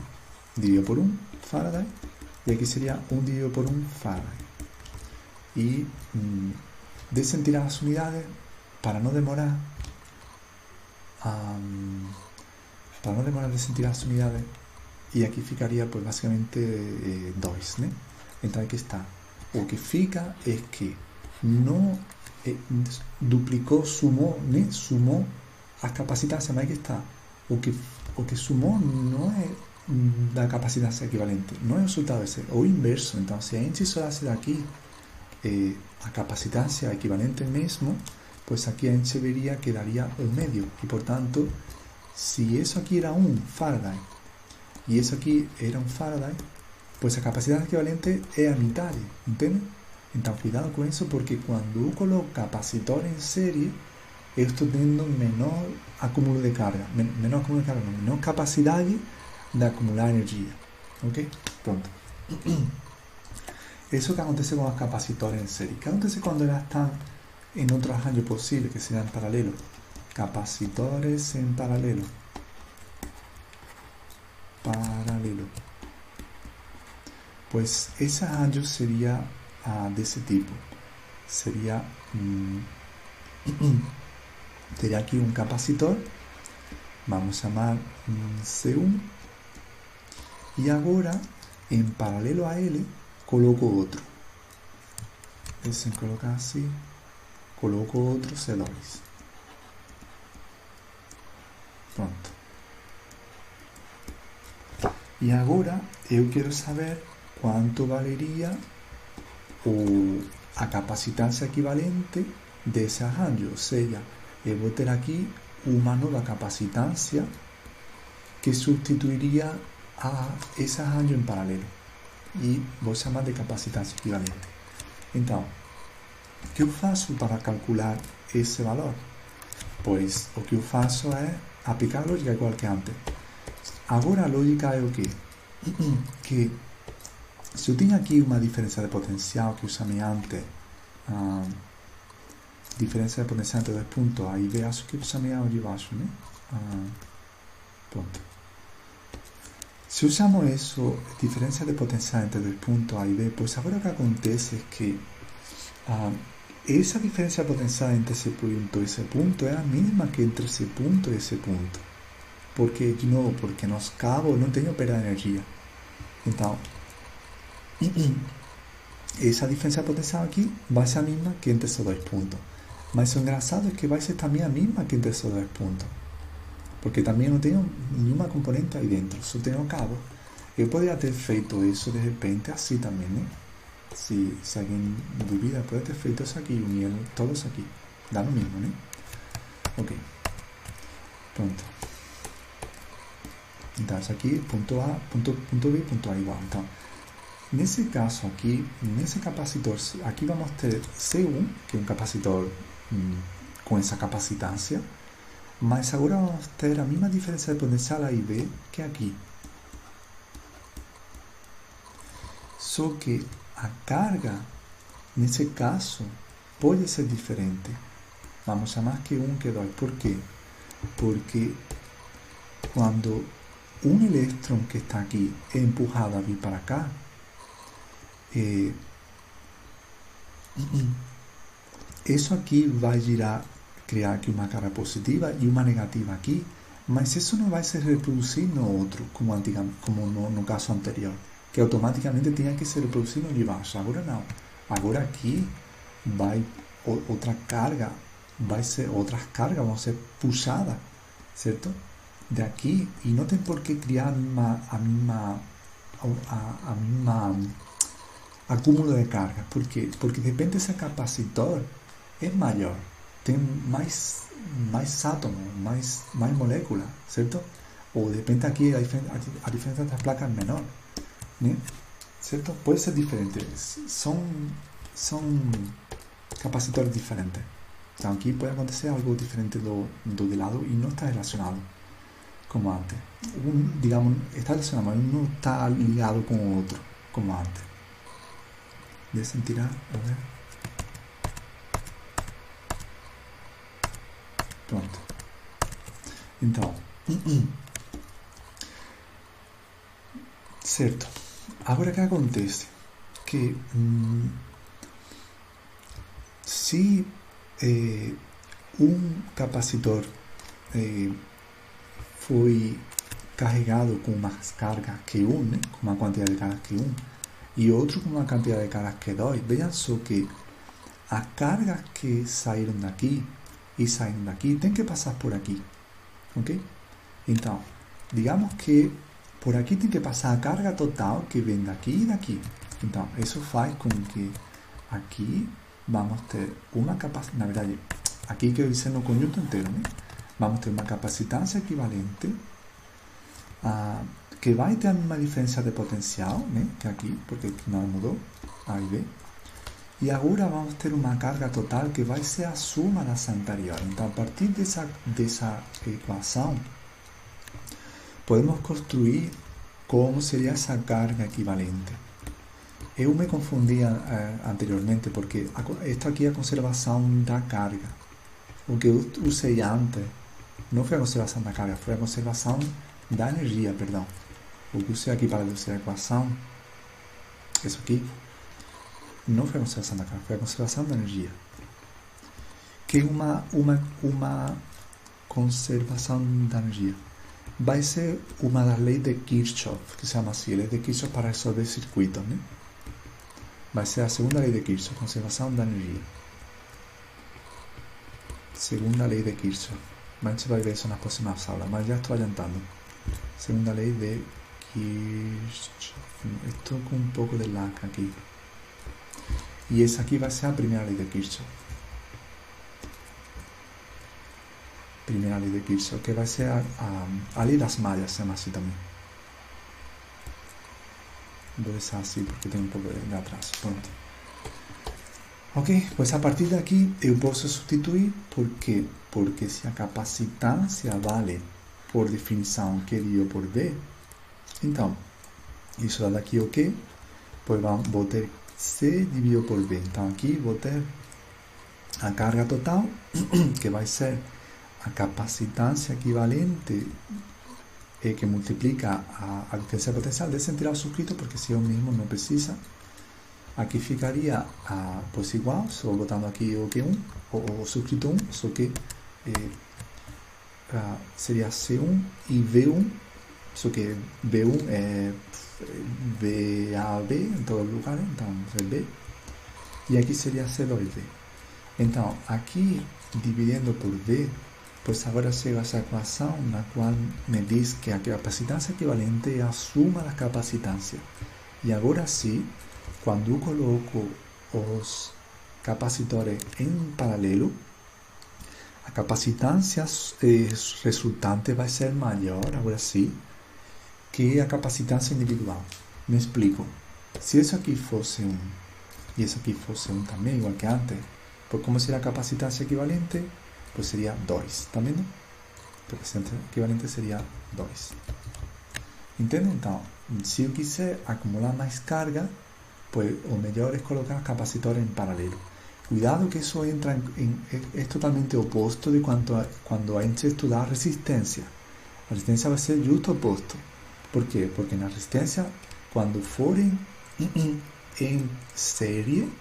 dividido por 1 Faraday, e aqui seria 1 dividido por 1 Faraday. E deixem tirar as unidades para não demorar. Deixem tirar as unidades. E aqui ficaria, pues, basicamente 2, né? Então aqui está. O que fica é que não duplicou, sumou, né? Sumou a capacitância, mas aqui está. O que sumou não é da capacitância equivalente, não é o resultado, é o inverso. Então, se a gente isolasse daqui a capacitância equivalente mesmo, pues aqui a gente veria que daria o medio. E, portanto, se isso aqui era um Faraday e isso aqui era um Faraday, pues a capacidade equivalente é a metade, entende? Então, cuidado com isso, porque quando eu coloco capacitor em série, eu estou tendo menor acúmulo de carga, menor capacidade de acumular energia, ok? Pronto. Isso que acontece com os capacitores em série. O que acontece quando elas estão em outro arranjo possível, que seja em paralelo? Capacitores em paralelo. Pues esse arranjo seria desse tipo. sería teria aquí un capacitor, vamos a chamar C1, e agora en paralelo a ele coloco outro. E se colocar assim, coloco outro C2. Pronto. E agora eu quero saber quanto valeria a capacitância equivalente desse arranjo, ou seja, eu vou ter aqui uma nova capacitância que substituiria a esse arranjo em paralelo e vou chamar de capacitância equivalente. Então, o que eu faço para calcular esse valor? Pois o que eu faço é aplicar a lógica igual que antes. Agora a lógica é o quê? Que se eu tenho aqui uma diferença de potencial que eu chamei antes, diferença de potencial entre dois pontos A e B, acho que eu chamei ali embaixo, né? Pronto. Se eu chamo isso diferença de potencial entre dois pontos A e B, pois agora o que acontece é que essa diferença de potencial entre esse ponto e esse ponto é a mesma que entre esse ponto e esse ponto. Porque, de novo, porque nos cabos não tenho perda de energia. Então, essa diferença de potencial aqui vai ser a mesma que entre esses dois pontos. Mas o engraçado é que vai ser também a mesma que entre esses dois pontos. Porque também não tenho nenhuma componente aí dentro, só tenho cabo. Eu poderia ter feito isso de repente assim também, né? Se alguém duvida, pode ter feito isso aqui, unir todos aqui. Dá no mesmo, né? Ok. Pronto. Então, isso aqui, ponto A, ponto B, ponto A igual. Então, nesse caso aqui, nesse capacitor, aqui vamos ter C1, que é um capacitor com essa capacitância, mas agora vamos ter a mesma diferença de potencial A e B que aqui. Só que a carga, nesse caso, pode ser diferente. Vamos chamar que 1, que 2. Por quê? Porque quando um elétron que está aqui é empurrado a vir para cá, isso aqui vai criar aqui uma carga positiva e uma negativa aqui, mas isso não vai se reproduzir no outro, como no caso anterior, que automaticamente tinha que se reproduzir no de baixo. Agora não. Agora aqui vai outras cargas vão ser puxadas, certo? De aqui, e não tem por que criar a mesma acúmulo de carga. Por quê? Porque de repente esse capacitor é maior, tem mais átomos, mais moléculas, certo? Ou de repente aqui a diferença das placas é menor, né? Certo? Pode ser diferente, são capacitores diferentes. Então aqui pode acontecer algo diferente do de lado e não está relacionado como antes. Digamos, está relacionado, mas não está ligado com o outro como antes. Deixa eu tirar, a ver. Pronto. Então, certo. Agora o que acontece? Que se um capacitor foi carregado com mais carga que um, né? Com uma quantidade de carga que um, e outro com uma quantidade de carga que 2, vejam só que as cargas que saíram daqui e saíram daqui tem que passar por aqui, ok? Então, digamos que por aqui tem que passar a carga total que vem daqui e daqui. Então, isso faz com que aqui vamos ter uma capacidade, na verdade, aqui quero dizer no conjunto inteiro, né? Vamos ter uma capacitância equivalente que vai ter a mesma diferença de potencial, né, que aqui, porque aqui não mudou, A e B. E agora vamos ter uma carga total que vai ser a soma dessa anterior. Então, a partir dessa equação, podemos construir como seria essa carga equivalente. Eu me confundi anteriormente, porque esta aqui é a conservação da carga. O que eu usei antes não foi a conservação da carga, foi a conservação da energia, perdão. O que eu usei aqui para fazer a equação, isso aqui, não foi a conservação da carga, foi a conservação da energia. Que é uma conservação da energia. Vai ser uma das leis de Kirchhoff, que se chama assim, lei de Kirchhoff para resolver circuitos, né? Vai ser a segunda lei de Kirchhoff, conservação da energia. Segunda lei de Kirchhoff. Mas a gente vai ver isso nas próximas aulas, mas já estou adiantando. Segunda lei de Kirchhoff. Estou com um pouco de lag aqui. E essa aqui vai ser a primeira lei de Kirchhoff. Primeira lei de Kirchhoff, que vai ser a lei das mallas, se chama assim também. Vou deixar assim porque tem um pouco de atraso. Pronto. Ok, pois a partir daqui eu posso substituir. Por quê? Porque se a capacitância vale por definição Q dividido por V, então isso dá daqui o quê? Pois vou ter C dividido por V. Então aqui vou ter a carga total, que vai ser a capacitância equivalente que multiplica a diferença potencial desse integral subscrito, porque se eu mesmo não precisa. Aqui ficaria pues igual, só botando aqui o Q1, o subscrito 1, só que seria C1 e V1, só que V1 é VAB em todo lugar, então é B, e aqui seria C2V. Então, aqui, dividindo por V, pois agora chega essa equação na qual me diz que a capacitância equivalente é a suma da capacitância. E agora sim, quando eu coloco os capacitores em paralelo, a capacitância resultante vai ser maior, agora sim, que a capacitância individual. Me explico. Se isso aqui fosse 1 e isso aqui fosse 1 também, igual que antes, pues como seria a capacitância equivalente? Pues seria 2, está vendo? A capacitância equivalente seria 2. Entende? Então, se eu quiser acumular mais carga, pues o melhor é colocar capacitores em paralelo. Cuidado que isso entra é totalmente oposto de quando a gente estudar resistência. A resistência vai ser justo oposto. Por quê? Porque na resistência, quando forem em série,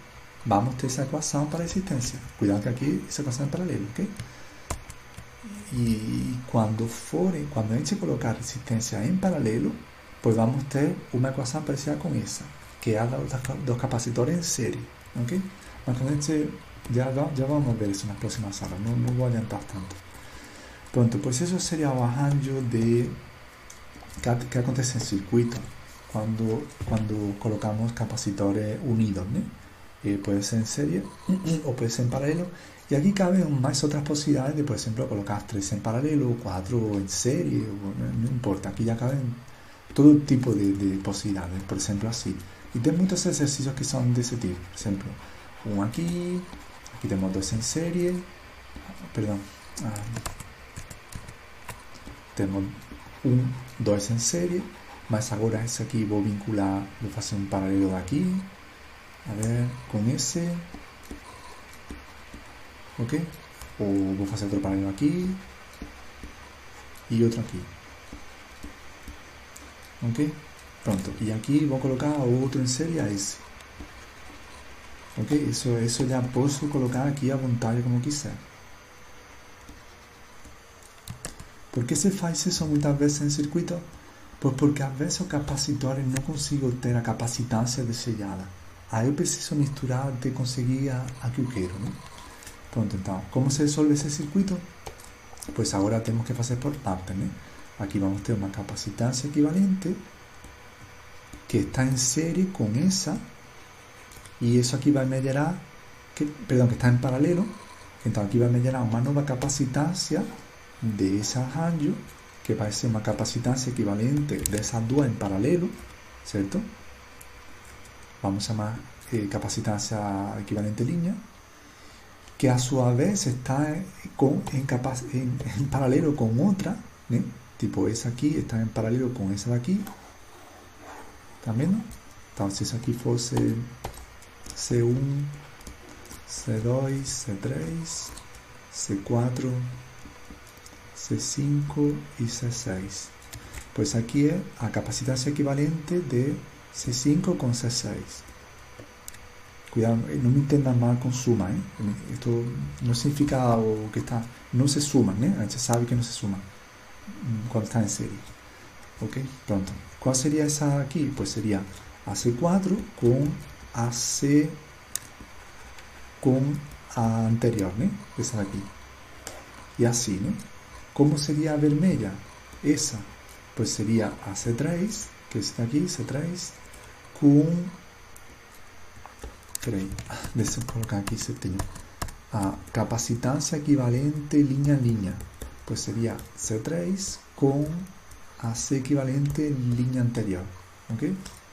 vamos ter essa equação para a resistência. Cuidado que aqui essa equação é em paralelo, ok? E quando a gente colocar resistência em paralelo, pues vamos ter uma equação parecida com essa, que é a dos capacitores em série, ok? Mas quando a gente já vamos ver isso nas próximas aulas, não vou adiantar tanto. Pronto, pues isso seria o arranjo que acontece em circuito quando colocamos capacitores unidos, né? Puede ser en serie o puede ser en paralelo, y aquí caben más otras posibilidades de, por ejemplo, colocar 3 en paralelo, 4 en serie, no importa, aquí ya caben todo tipo de posibilidades, por ejemplo así. Y tenemos muchos ejercicios que son de ese tipo, por ejemplo, uno aquí tenemos 2 en serie, tenemos 2 en serie, más ahora ese aquí voy a vincular, voy a hacer un paralelo de aquí, a ver, con ese, ok, o voy a hacer otro paralelo aquí y otro aquí, ok, pronto, y aquí voy a colocar otro en serie a ese, ok, eso ya puedo colocar aquí a vontade como quiser. ¿Por qué se hace eso muchas veces en circuito? Pues porque a veces los capacitores no consigo ter a capacitância desejada. Aí eu preciso misturar de conseguir a que eu quero, né? Pronto, então, como se resolve esse circuito? Pues agora temos que fazer por partes, né? Aqui vamos ter uma capacitância equivalente que está em série com essa, e isso aqui vai me gerar, que está em paralelo, então aqui vai me gerar uma nova capacitância desse arranjo, que vai ser uma capacitância equivalente dessas duas em paralelo, certo? Vamos chamar capacitância equivalente línea, que a sua vez está em paralelo com outra, né? Tipo essa aqui está em paralelo com essa daqui, tá vendo? Então se isso aqui fosse C1, C2, C3, C4, C5 e C6, pois aqui é a capacitância equivalente de C5 com C6, Cuidado, no me entendan mal con suma, ¿eh? Esto no significa que está, no se suman, ¿eh? A gente sabe que no se suman cuando está en serie. ¿Ok? Pronto. ¿Cuál sería esa aquí? Pues sería AC4 con AC con A anterior, ¿no? Esa de aquí. Y así, ¿no? ¿Cómo sería vermelha? Esa, pues sería AC3, que está aquí, C3, con... Peraí, deixa eu colocar aqui certinho. A capacitância equivalente linha a linha. Pues sería C3 con AC equivalente línea anterior. ¿Ok?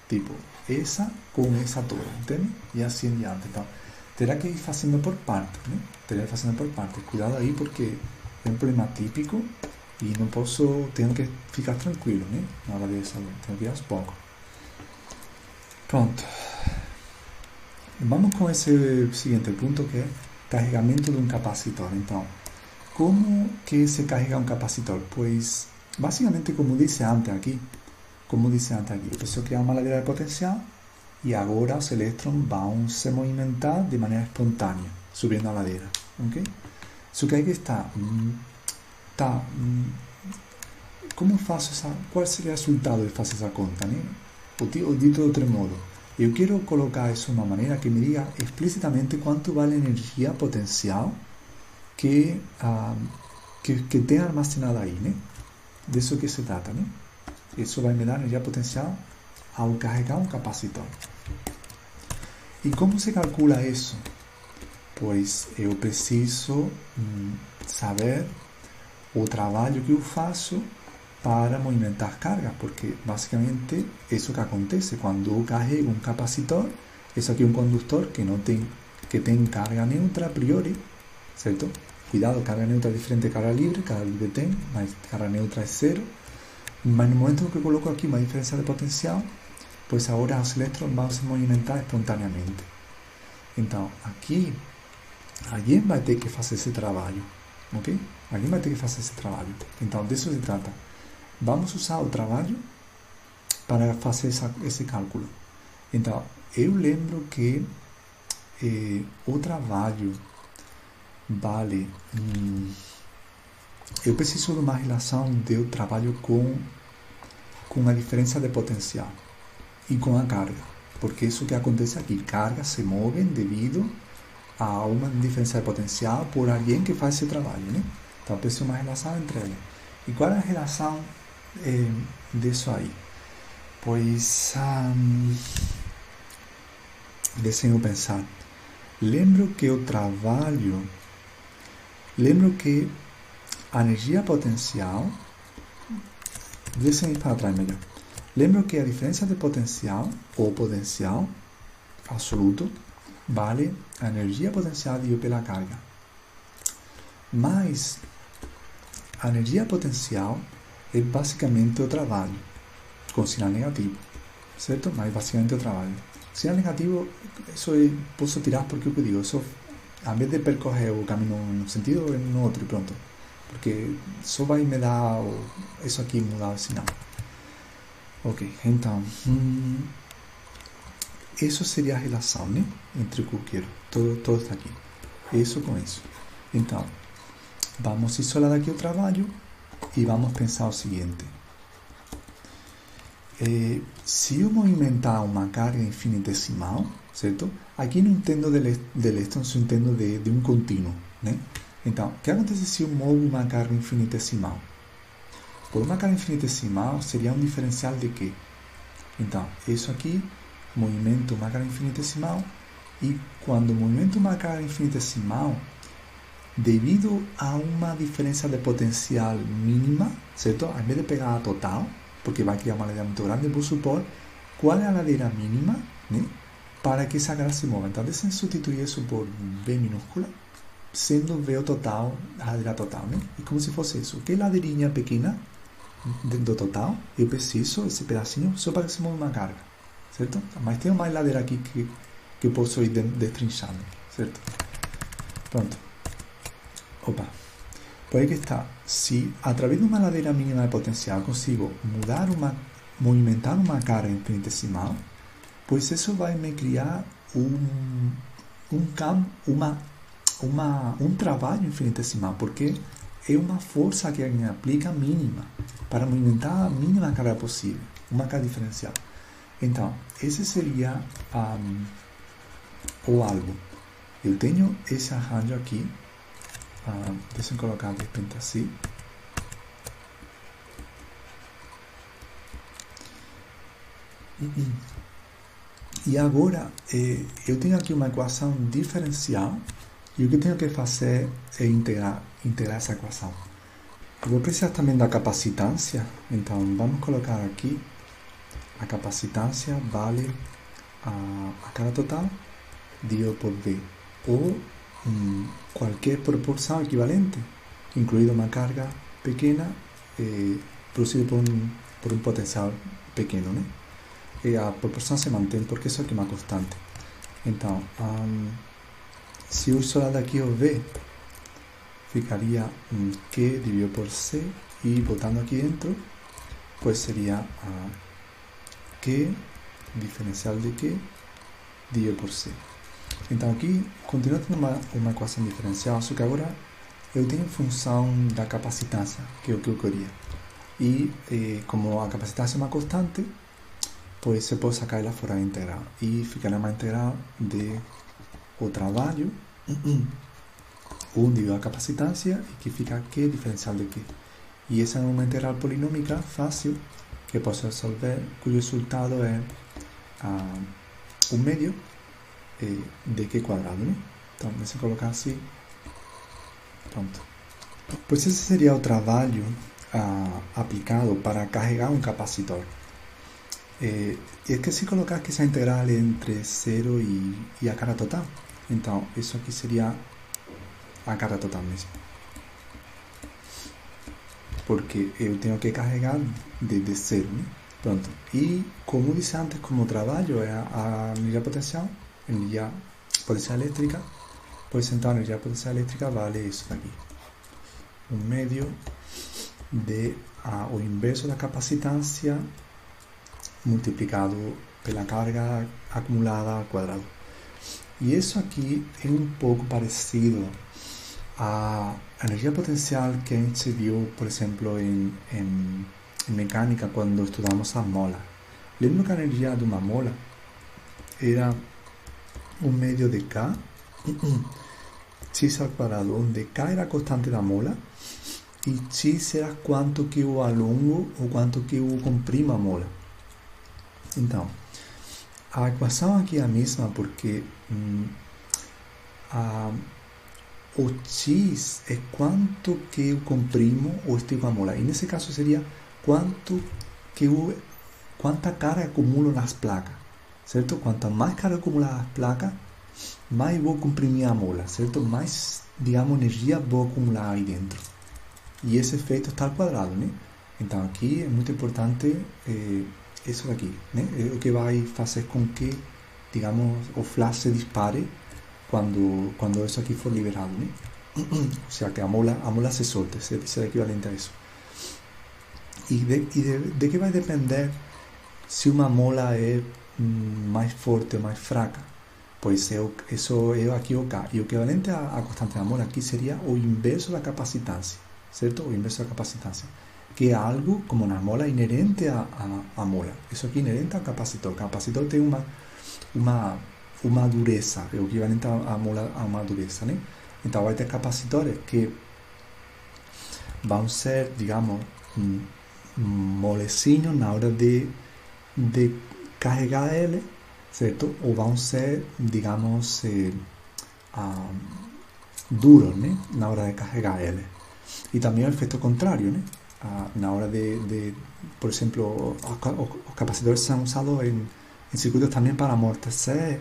Tipo, esa con esa toda, ¿entiendes? Y así en diante. Então, terá que ir haciendo por partes, ¿no? Terá que ir haciendo por partes. Cuidado ahí porque es un problema típico y no puedo, tengo que ficar tranquilo, ¿no? Na hora de eso, tengo que ir aos poucos. Pronto. Vamos con ese siguiente punto que es carregamento de un capacitor. Entonces, ¿cómo que se carga un capacitor? Pues básicamente como dice antes aquí, empezó a crear una ladeira de potencial y ahora los eléctrones van a se movimentar de manera espontánea, subiendo a ladeira. ¿Okay? Eso que hay que estar... ¿Cómo faço essa, qual seria o resultado de fazer essa conta? Né? Ou dito de outro modo, eu quero colocar isso de uma maneira que me diga explicitamente quanto vale a energia potencial que tem armazenada aí, né? Disso que se trata, né? Isso vai me dar energia potencial ao carregar um capacitor. E como se calcula isso? Pois eu preciso saber o trabalho que eu faço para movimentar cargas, porque basicamente eso que acontece quando eu carrego um capacitor, isso aqui é um conductor que tem carga neutra a priori, certo? Cuidado, carga neutra é diferente de carga livre tem, mas carga neutra é zero. Mas no momento que eu coloco aqui uma diferença de potencial, pois agora os elétrons vão se movimentar espontaneamente. Então, aqui, alguém vai ter que fazer esse trabalho, ok? Alguém vai ter que fazer esse trabalho. Então, disso se trata. Vamos usar o trabalho para fazer esse cálculo. Então, eu lembro que o trabalho vale... eu preciso de uma relação do trabalho com a diferença de potencial e com a carga. Porque isso que acontece aqui, cargas se movem devido a uma diferença de potencial por alguém que faz esse trabalho, né? Então, eu preciso de uma relação entre eles. E qual é a relação disso aí? Pois, deixem eu pensar. Lembro que a energia potencial, deixem ir para trás melhor. Lembro que a diferença de potencial, ou potencial absoluto, vale a energia potencial dividido pela carga. Mas a energia potencial é basicamente o trabalho, com sinal negativo, certo? Mas basicamente o trabalho. Sinal negativo, isso posso tirar porque eu digo, isso, a vez de percorrer o caminho num sentido, é no outro e pronto. Porque só vai me dar isso aqui, mudar o sinal. Ok, então, isso seria a relação, né? Entre o que eu quero. Todo está aqui. Isso com isso. Então, vamos isolar aqui o trabalho e vamos pensar o seguinte. Se eu movimentar uma carga infinitesimal, certo? Aqui não entendo de elétrons, eu entendo de um contínuo, né? Então, o que acontece se eu movo uma carga infinitesimal? Por uma carga infinitesimal seria um diferencial de quê? Então, isso aqui, movimento uma carga infinitesimal, e quando movimento uma carga infinitesimal, devido a uma diferença de potencial mínima, certo? Ao invés de pegar a total, porque vai criar uma ladeira muito grande, vou supor qual é a ladeira mínima, né? Para que essa carga se mova. Então, deixem substituir isso por V minúscula, sendo V o total, a ladeira total, né? E como se fosse isso. Que ladeirinha pequena do total, eu preciso esse pedacinho só para que se mova uma carga, certo? Mas tem mais ladeira aqui que eu posso ir destrinchando, certo? Pronto. Opa. Por aí que está. Se a través de uma ladeira mínima de potencial consigo movimentar uma carga infinitesimal, pois isso vai me criar um, um trabalho infinitesimal, porque é uma força que alguém aplica mínima para movimentar a mínima carga possível, uma carga diferencial. Então, esse seria o algo. Eu tenho esse arranjo aqui, deixa eu colocar de repente assim. E agora eu tenho aqui uma equação diferencial e o que eu tenho que fazer é integrar essa equação. Eu vou precisar também da capacitância, então vamos colocar aqui a capacitância vale a carga total dividido por V, ou qualquer proporção equivalente, incluída uma carga pequena produzida por um potencial pequeno, né? E a proporção se mantém porque isso aqui é uma constante. Então, se eu isolar daqui o V, ficaria Q dividido por C, e botando aqui dentro, pues seria Q diferencial de Q dividido por C. Então aqui continua tendo uma equação diferencial, só que agora eu tenho função da capacitância, que é o que eu queria. E como a capacitância é uma constante, pues se pode sacar ela fora da integral. E ficará uma integral de o trabalho, 1 dividido a capacitância, e que fica Q diferencial de Q. E essa é uma integral polinômica fácil, que posso resolver, cujo resultado é 1 medio de Q quadrado, né? Então, deixa eu colocar assim. Pronto. Pois esse seria o trabalho aplicado para carregar um capacitor. E esqueci de colocar que essa integral é entre 0 e a carga total. Então, isso aqui seria a carga total mesmo. Porque eu tenho que carregar desde 0, né? Pronto. E como disse antes, como trabalho é a energia potencial, energia potencial elétrica, pois então a energia potencial elétrica vale isso daqui. 1 medio de o inverso da capacitância multiplicado pela carga acumulada ao quadrado. E isso aqui é um pouco parecido à energia potencial que a gente viu, por exemplo, em mecânica, quando estudamos a mola. Lembra que a energia de uma mola era 1 medio de K x ao quadrado, onde K era a constante da mola e x era quanto que eu alongo ou quanto que eu comprimo a mola. Então, a equação aqui é a mesma porque o x é quanto que eu comprimo ou estico a mola. E nesse caso seria quanta carga acumulo nas placas, certo? Quanto mais carga acumulada nas placas, mais vou comprimir a mola, certo? Mais, digamos, energia vou acumular aí dentro. E esse efeito está ao quadrado, né? Então aqui é muito importante isso daqui, né? É o que vai fazer com que, digamos, o flash se dispare quando isso aqui for liberado, né? O sea, que a mola se solte, será equivalente a isso. E de que vai depender se uma mola é mais forte ou mais fraca? Pois isso é aqui o K. E o equivalente à constante da mola aqui seria o inverso da capacitância, certo? O inverso da capacitância, que é algo, como na mola, inerente à mola. Isso aqui é inerente ao capacitor. O capacitor tem uma dureza, é o equivalente à mola a uma dureza, né? Então vai ter capacitores que vão ser, digamos, molecinhos na hora de carregar ele, certo? Ou vão ser, digamos, duros, né? Na hora de carregar ele. E também o efeito contrário, né? Na hora por exemplo, os capacitores são usados em circuitos também para amortecer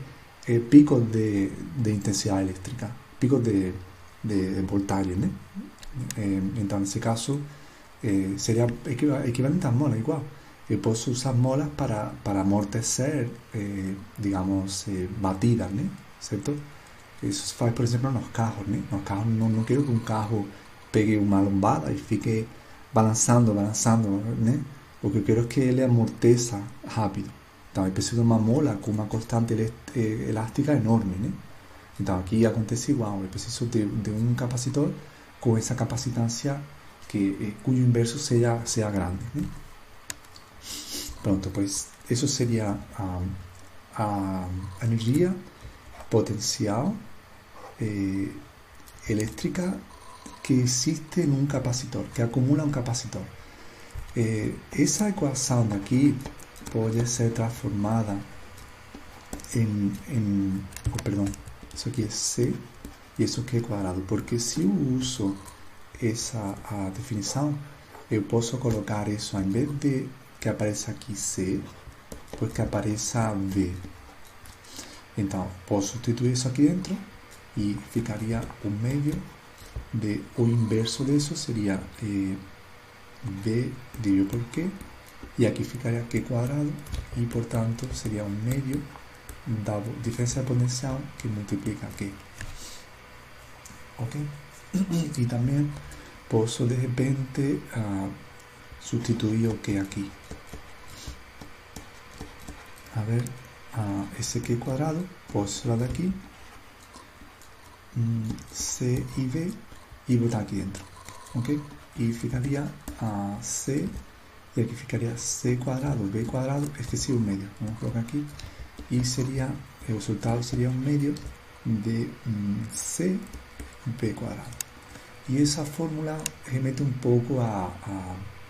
picos de intensidade elétrica, picos de voltagem, né? Então, nesse caso, seria equivalente a mola, igual. Eu posso usar molas para amortecer, digamos, batidas, né? Certo? Isso se faz, por exemplo, nos carros, né? Nos carros, não quero que um carro pegue uma lombada e fique balançando, né? O que eu quero é que ele amorteça rápido. Então, eu preciso de uma mola com uma constante elástica enorme, né? Então, aqui acontece igual. Eu preciso de um capacitor com essa capacitância cujo inverso seja grande, né? Pronto, pois isso seria a energia potencial elétrica que existe em um capacitor, que acumula um capacitor. Essa equação daqui pode ser transformada perdão, isso aqui é C e isso aqui é quadrado, porque se eu uso a definição, eu posso colocar isso, em vez de que apareça aqui C, pois que apareça V. Então, posso substituir isso aqui dentro e ficaria o meio de o inverso disso seria V dividido por Q, e aqui ficaria Q quadrado, e portanto seria um meio da diferença de potencial que multiplica Q. Ok? E também posso de repente substituir o Q aqui. A ver, esse Q quadrado, posso tirar daqui C e V e botar aqui dentro, ok? E ficaria C, e aqui ficaria C quadrado, V quadrado, esqueci o meio, vamos colocar aqui, e seria, o resultado seria um meio de C V quadrado. E essa fórmula remete um pouco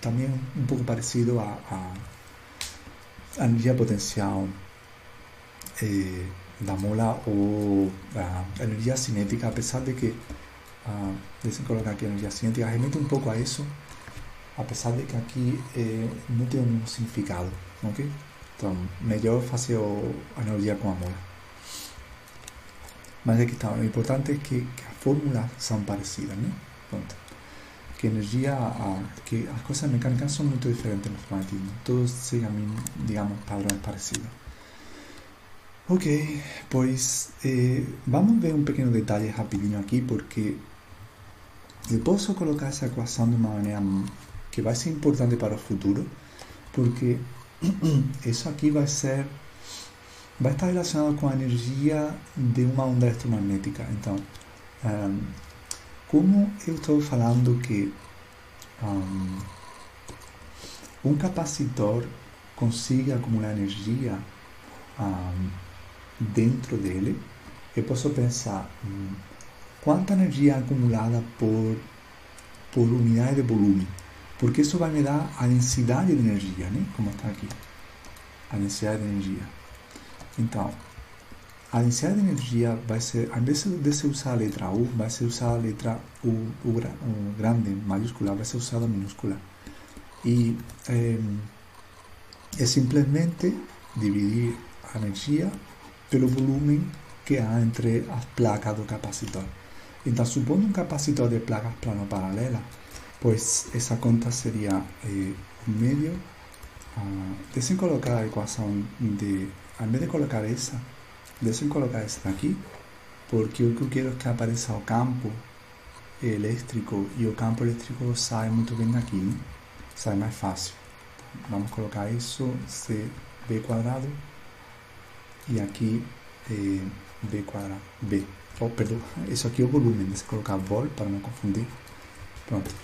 também um pouco parecido a energia potencial da mola ou a energia cinética, apesar de que deixa eu colocar aqui a energia cinética, remete um pouco a isso, apesar de que aqui não tem o mesmo significado, ok? Então, melhor fazer a analogia com a mola. Mas aqui está, o importante é que as fórmulas são parecidas, né? Pronto. Que energia, que as coisas mecânicas são muito diferentes no magnetismo, todos seguem, digamos, padrões parecidos. Ok, pois vamos ver um pequeno detalhe rapidinho aqui, porque eu posso colocar essa equação de uma maneira que vai ser importante para o futuro, porque isso aqui vai estar relacionado com a energia de uma onda eletromagnética. Então, como eu estou falando que um capacitor consiga acumular energia dentro dele, eu posso pensar quanta energia é acumulada por unidade de volume, porque isso vai me dar a densidade de energia, né? Como está aqui, a densidade de energia. Então, a densidade de energia vai ser, ao invés de se usar a letra U, vai ser usada a letra U grande, maiúscula, vai ser usada a minúscula. E é simplesmente dividir a energia pelo volume que há entre as placas do capacitor. Então, supondo um capacitor de placas plano-paralelas, pois essa conta seria meio. Deixa eu colocar a equação ao invés de colocar essa, deixa eu colocar essa daqui, porque o que eu quero é que apareça o campo elétrico, e o campo elétrico sai muito bem daqui, né? Sai mais fácil. Vamos colocar isso, V quadrado, e aqui V quadrado, V. Oh, perdão, isso aqui é o volume, deixa eu colocar volt para não confundir. Pronto.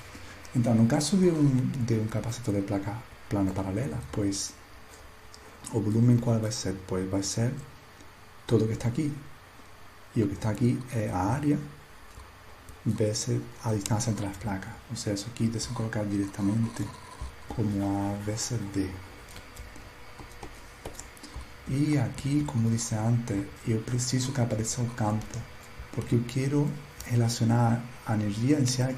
Então, no caso de um capacitor de placa plana paralela, pois o volume qual vai ser? Pois vai ser todo o que está aqui. E o que está aqui é a área vezes a distância entre as placas. Ou seja, isso aqui deixa eu colocar diretamente como A vezes D. E aqui, como disse antes, eu preciso que apareça o campo, porque eu quero relacionar a energia inicial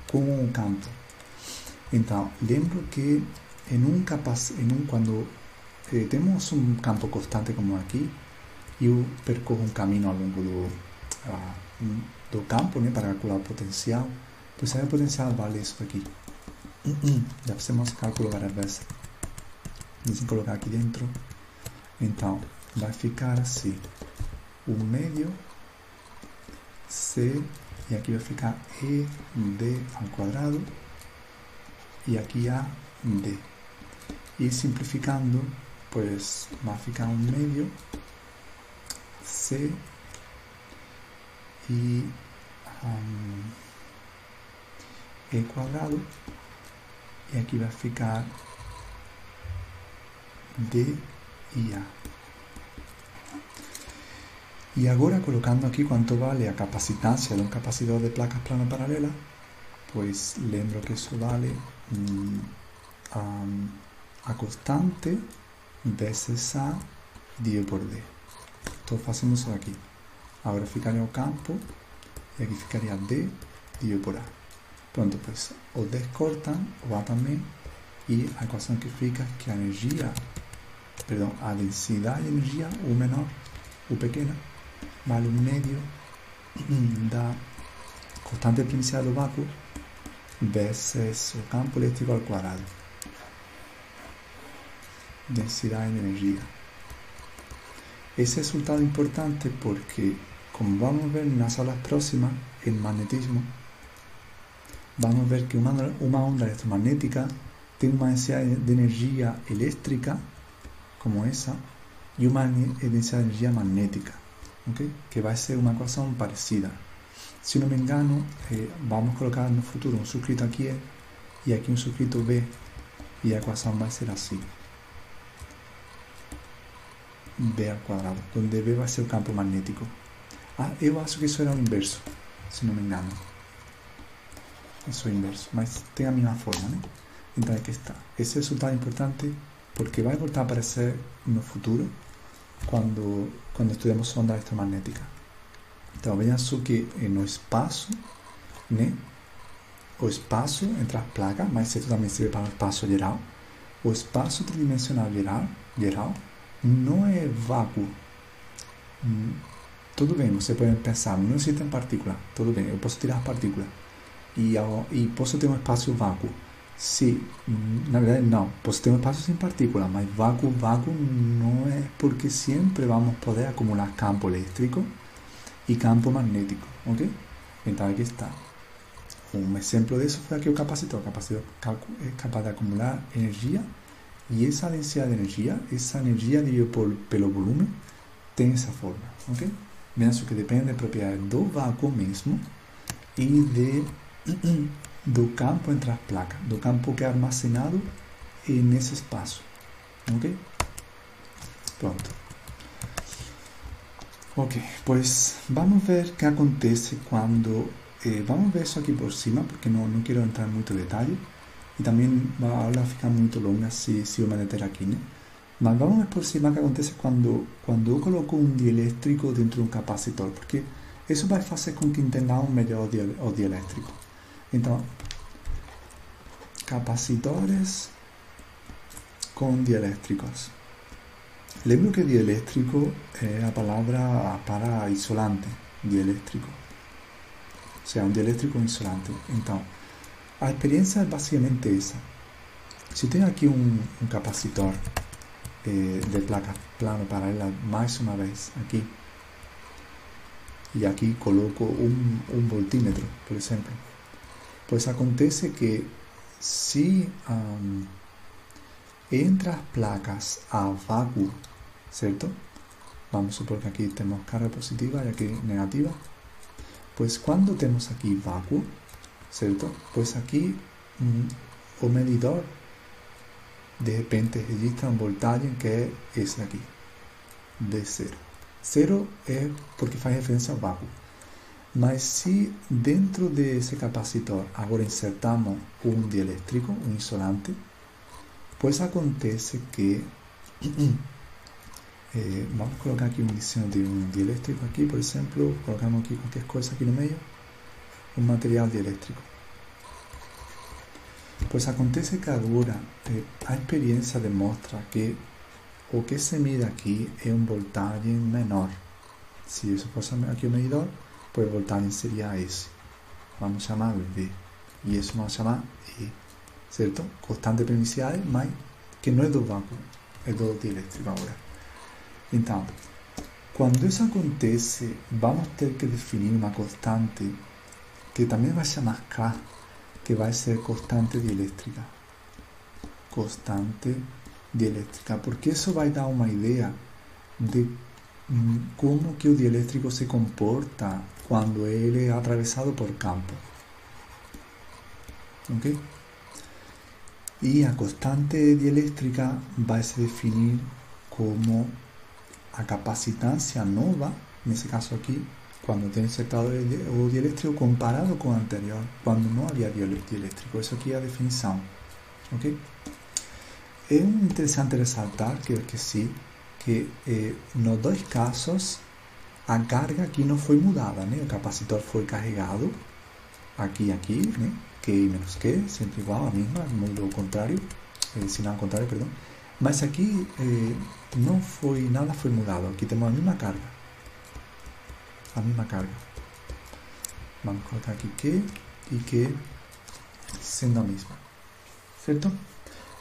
com o campo. Então, lembro que quando temos um campo constante como aqui, eu percorro um caminho ao longo do campo, né, para calcular o potencial. Pois aí o potencial vale isso aqui. Já fizemos o cálculo várias vezes. Deixa eu colocar aqui dentro. Então, vai ficar assim, o meio C, e aqui vai ficar ED ao quadrado, e aqui A D. E simplificando, pues va a ficar un medio C y E cuadrado, y aquí va a ficar D y A. Y ahora colocando aquí cuánto vale a capacitáncia de un capacitor de placas plano paralela, pues lembro que eso vale a constante veces A dividido por D. Esto facemos isso aqui. Agora ficaria o campo e aqui ficaria D dividido por A. Pronto, pues os D cortan, o A também, e a equação que fica que a energia, perdão, a densidade de energia, U menor, U pequena, vale 1 medio da constante de permisividade do vácuo vezes o campo eléctrico al cuadrado. Densidad de energía. Ese resultado es importante porque, como vamos a ver en las aulas próximas, en magnetismo, vamos a ver que una onda electromagnética tiene una densidad de energía eléctrica, como esa, y una densidad de energía magnética, ¿okay? Que va a ser una ecuación parecida. Si no me engano, vamos a colocar en el futuro un suscrito aquí y aquí un suscrito B, y la ecuación va a ser así. B al cuadrado, donde B va a ser el campo magnético. Eu acho que eso era o inverso, si no me engano. Eso es inverso, mas tem a misma forma, ¿no? Entonces aquí está. Ese resultado es importante porque va a volver a aparecer en el futuro cuando estudiamos ondas electromagnéticas. Então, vejam só que no espaço, né? O espaço entre as placas, mas isso também serve para o espaço geral. O espaço tridimensional geral não é vácuo. Tudo bem, você pode pensar, não existem partículas. Tudo bem, eu posso tirar as partículas e posso ter um espaço vácuo. Sim, na verdade não, posso ter um espaço sem partículas, mas vácuo não é, porque sempre vamos poder acumular campo elétrico y campo magnético, ¿ok? Entonces aquí está. Un ejemplo de eso fue aquí el capacitor. El capacitor es capaz de acumular energía y esa densidad de energía, esa energía dividida pelo volumen, tiene esa forma, ¿ok? Vean que depende de propiedades do vácuo mesmo y do campo entre las placas, do campo que é armazenado nesse espaço, ¿ok? Pronto. Ok, pues vamos a ver qué acontece cuando... vamos a ver eso aquí por cima, porque no quiero entrar en mucho detalle. Y también va a ficar muy longa si yo me detengo aquí, ¿no? Mas vamos a ver por cima qué acontece cuando yo coloco un dieléctrico dentro de un capacitor, porque eso va a hacer con que entendamos mejor o dieléctrico. Entonces, capacitores con dieléctricos. Lembro que dieléctrico es la palabra para isolante, dieléctrico. O sea, un dieléctrico isolante. Entonces, la experiencia es básicamente esa. Si tengo aquí un capacitor de placa plano paralela más una vez aquí, y aquí coloco un voltímetro, por ejemplo, pues acontece que si entre las placas a vácuo, ¿cierto? Vamos a suponer que aquí tenemos carga positiva y aquí negativa. Pues cuando tenemos aquí vácuo, ¿cierto? Pues aquí o medidor de repente registra un voltaje que es ese aquí, de 0. 0 es porque hace referencia al vácuo. Mas si dentro de ese capacitor ahora insertamos un dieléctrico, un isolante, pues acontece que vamos a colocar aquí un diseño de un dieléctrico aquí, por ejemplo, colocamos aquí cualquier cosa aquí en el medio, un material dieléctrico. Pues acontece que ahora a experiencia demuestra que o que se mide aquí es un voltaje menor. Si eso fuese aquí un medidor, pues el voltaje sería ese. Vamos a llamar V. Y eso vamos a llamar E. ¿Cierto? Constante de permisividad, mas que no es do vácuo, es do dieléctrico ahora. Entonces, cuando eso acontece, vamos a tener que definir una constante que también va a llamar K, que va a ser constante dieléctrica. Constante dielétrica, porque eso vai dar uma ideia de como que o dielétrico se comporta quando ele é atravessado por campo. Ok? E a constante dielétrica vai se definir como a capacitância nova, nesse caso aqui, quando tem insertado o dielétrico comparado com o anterior, quando não havia dielétrico. Isso aqui é a definição. Ok? É interessante ressaltar que sim, que nos dois casos a carga aqui não foi mudada, né? O capacitor foi carregado aqui e aqui, né? Q menos Q, sempre igual, a mesma, mudou o contrário, sinal contrário, perdão. Mas aqui nada foi mudado, aqui temos a mesma carga. A mesma carga. Vamos colocar aqui Q e Q sendo a mesma. Certo?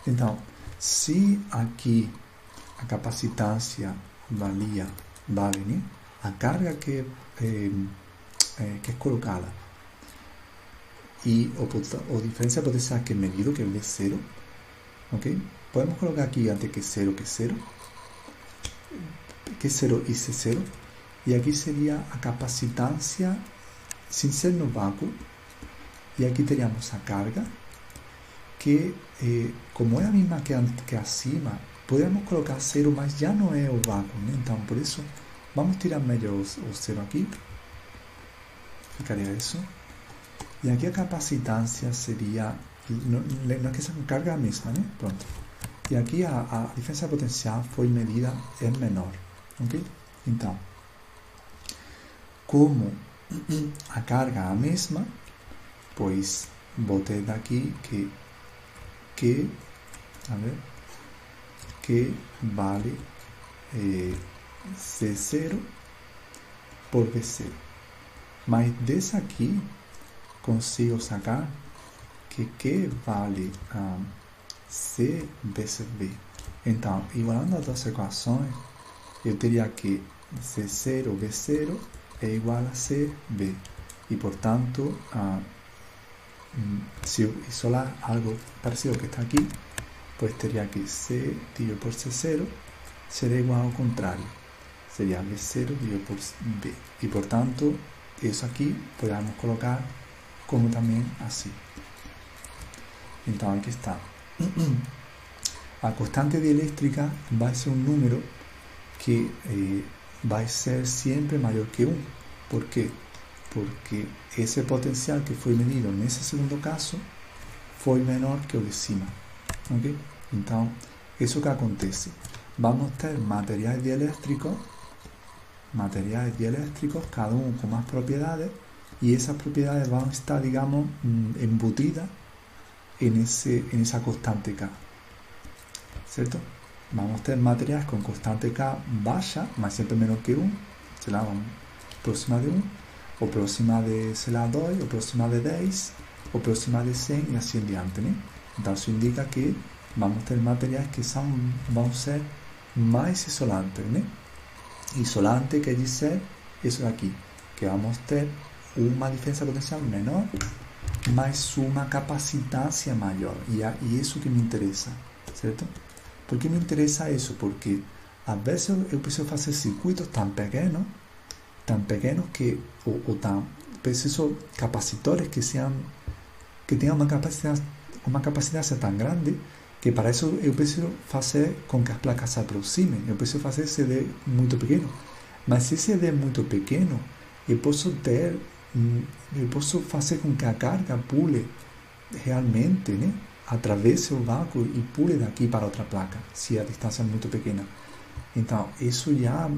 Então, se aqui a capacitância vale, né? A carga que é colocada e a diferença potencial que é medido, que é V0, ok? Podemos colocar aqui antes Q0 e C0, e aqui seria a capacitância sem ser no vácuo, e aqui teríamos a carga, que como é a mesma que acima, podemos colocar 0, mas já não é o vácuo, né? Então, por isso, vamos tirar melhor o 0 aqui, ficaria isso. E aqui a capacitância seria, não é que essa carga é a mesma, né? Pronto. E aqui a diferença potencial foi medida é menor, ok? Então, como a carga é a mesma, pois botei daqui que vale C0 por V0. Mas desse aqui, consigo sacar que Q vale C vezes V. Então, igualando as duas equações, eu teria que C0 V0 é igual a CV. E, portanto, se eu isolar algo parecido que está aqui, pues teria que C dividido por C0 será igual ao contrário. Seria V0 dividido por V. E, portanto, isso aqui podemos colocar como também assim. Então, aqui está. A constante dielétrica vai ser um número que vai ser sempre maior que 1. Por quê? Porque esse potencial que foi medido nesse segundo caso foi menor que o de cima. Okay? Então, isso que acontece. Vamos ter materiais dielétricos, cada um com mais propriedades, e essas propriedades vão estar, digamos, embutidas en esa constante K. ¿Cierto? Vamos a tener materiais con constante K baja, mas sempre menor que 1, será próxima de 1, ou próxima de, sei lá, 2, ou próxima de 10, ou próxima de 100 e assim em diante, né? Então, isso indica que vamos ter materiais que vão ser mais isolantes, né? Isolante quer dizer isso daqui, que vamos ter uma diferença potencial menor, mas uma capacitância maior. E isso que me interessa, certo? Por que me interessa isso? Porque às vezes eu preciso fazer circuitos tão pequenos que preciso capacitores que tenham uma capacidade tão grande que para isso eu preciso fazer com que as placas se aproximem. Eu preciso fazer esse CD muito pequeno. Mas se esse CD é muito pequeno, eu posso fazer com que a carga pule realmente, né? Atravesse o vácuo e pule daqui para outra placa, se a distância é muito pequena. Então, isso já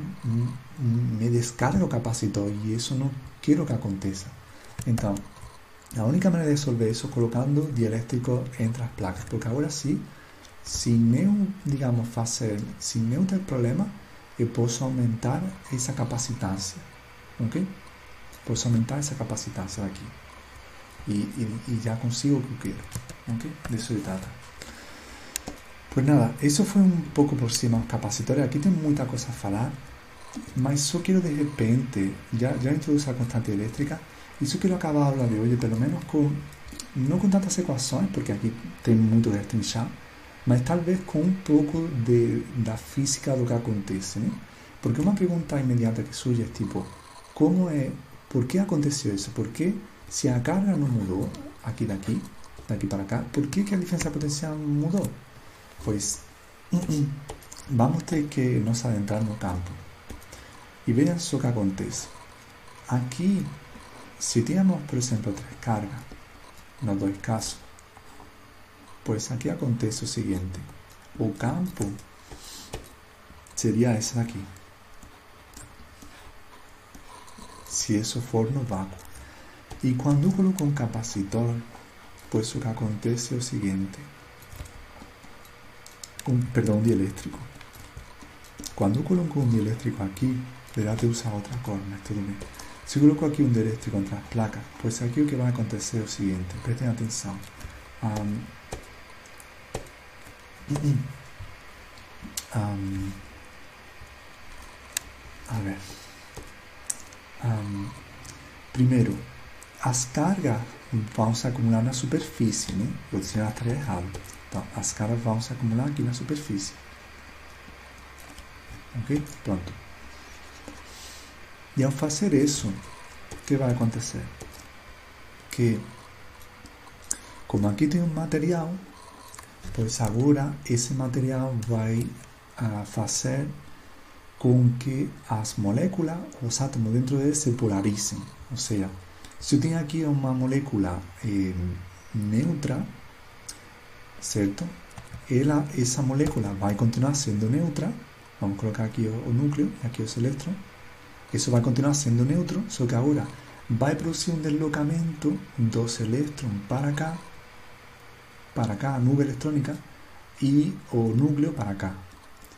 me descarga o capacitor e isso não quero que aconteça. Então, a única maneira de resolver isso é colocando dielétrico entre as placas, porque agora sim, sem eu ter problema, eu posso aumentar essa capacitância, ok? Posso aumentar essa capacitância daqui e já consigo o que eu quero, ok? Disso se trata. Pues nada, isso foi um pouco por cima dos capacitores. Aqui tem muita coisa a falar, mas só quero de repente, já introduzo a constante elétrica, e só quero acabar a aula de hoje, pelo menos não com tantas equações, porque aqui tem muito de já, mas talvez com um pouco da física do que acontece, né? Porque uma pergunta imediata que surge é tipo, por que aconteceu isso? Por que, se a carga não mudou aqui daqui para cá, por que a diferença potencial mudou? Pois vamos ter que nos adentrar no campo. E vejam só o que acontece. Aqui, se tínhamos, por exemplo, 3 cargas, nos 2 casos, pois aqui acontece o seguinte. O campo seria esse daqui. Se isso for no vácuo. E quando eu coloco um capacitor, pois o que acontece é o seguinte. Um dielétrico. Quando eu coloco um dielétrico aqui, deverá ter usar outra cor, mas tudo bem. Se eu coloco aqui um dielétrico entre as placas, pois aqui o que vai acontecer é o seguinte. Prestem atenção. A ver. Primeiro, as cargas vão se acumular na superfície, né? Eu disse que estaria errado. Então, as cargas vão se acumular aqui na superfície. Ok? Pronto. E ao fazer isso, o que vai acontecer? Que, como aqui tem um material, pois agora esse material vai fazer com que as moléculas, os átomos dentro dele se polarizem. Ou seja, se eu tenho aqui uma molécula neutra, certo? Essa molécula vai continuar sendo neutra. Vamos colocar aqui o núcleo e aqui os elétrons. Isso vai continuar sendo neutro, só que agora vai produzir um deslocamento dos elétrons para cá, a nube eletrônica, e o núcleo para cá,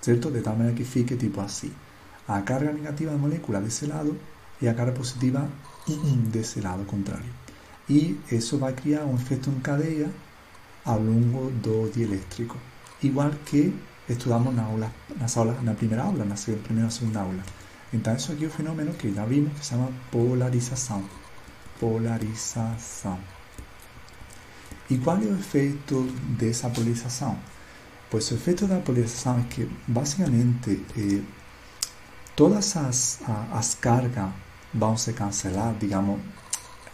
certo? De tal maneira que fique tipo assim. A carga negativa da molécula desse lado e a carga positiva desse lado contrário. E isso vai criar um efeito em cadeia ao longo do dielétrico. Igual que estudamos na primeira aula, na primeira e segunda aula. Então, isso aqui é um fenômeno que já vimos que se chama polarização. Polarização. E qual é o efeito dessa polarização? Pois o efeito da polarização é que, basicamente, todas as cargas vão se cancelar, digamos,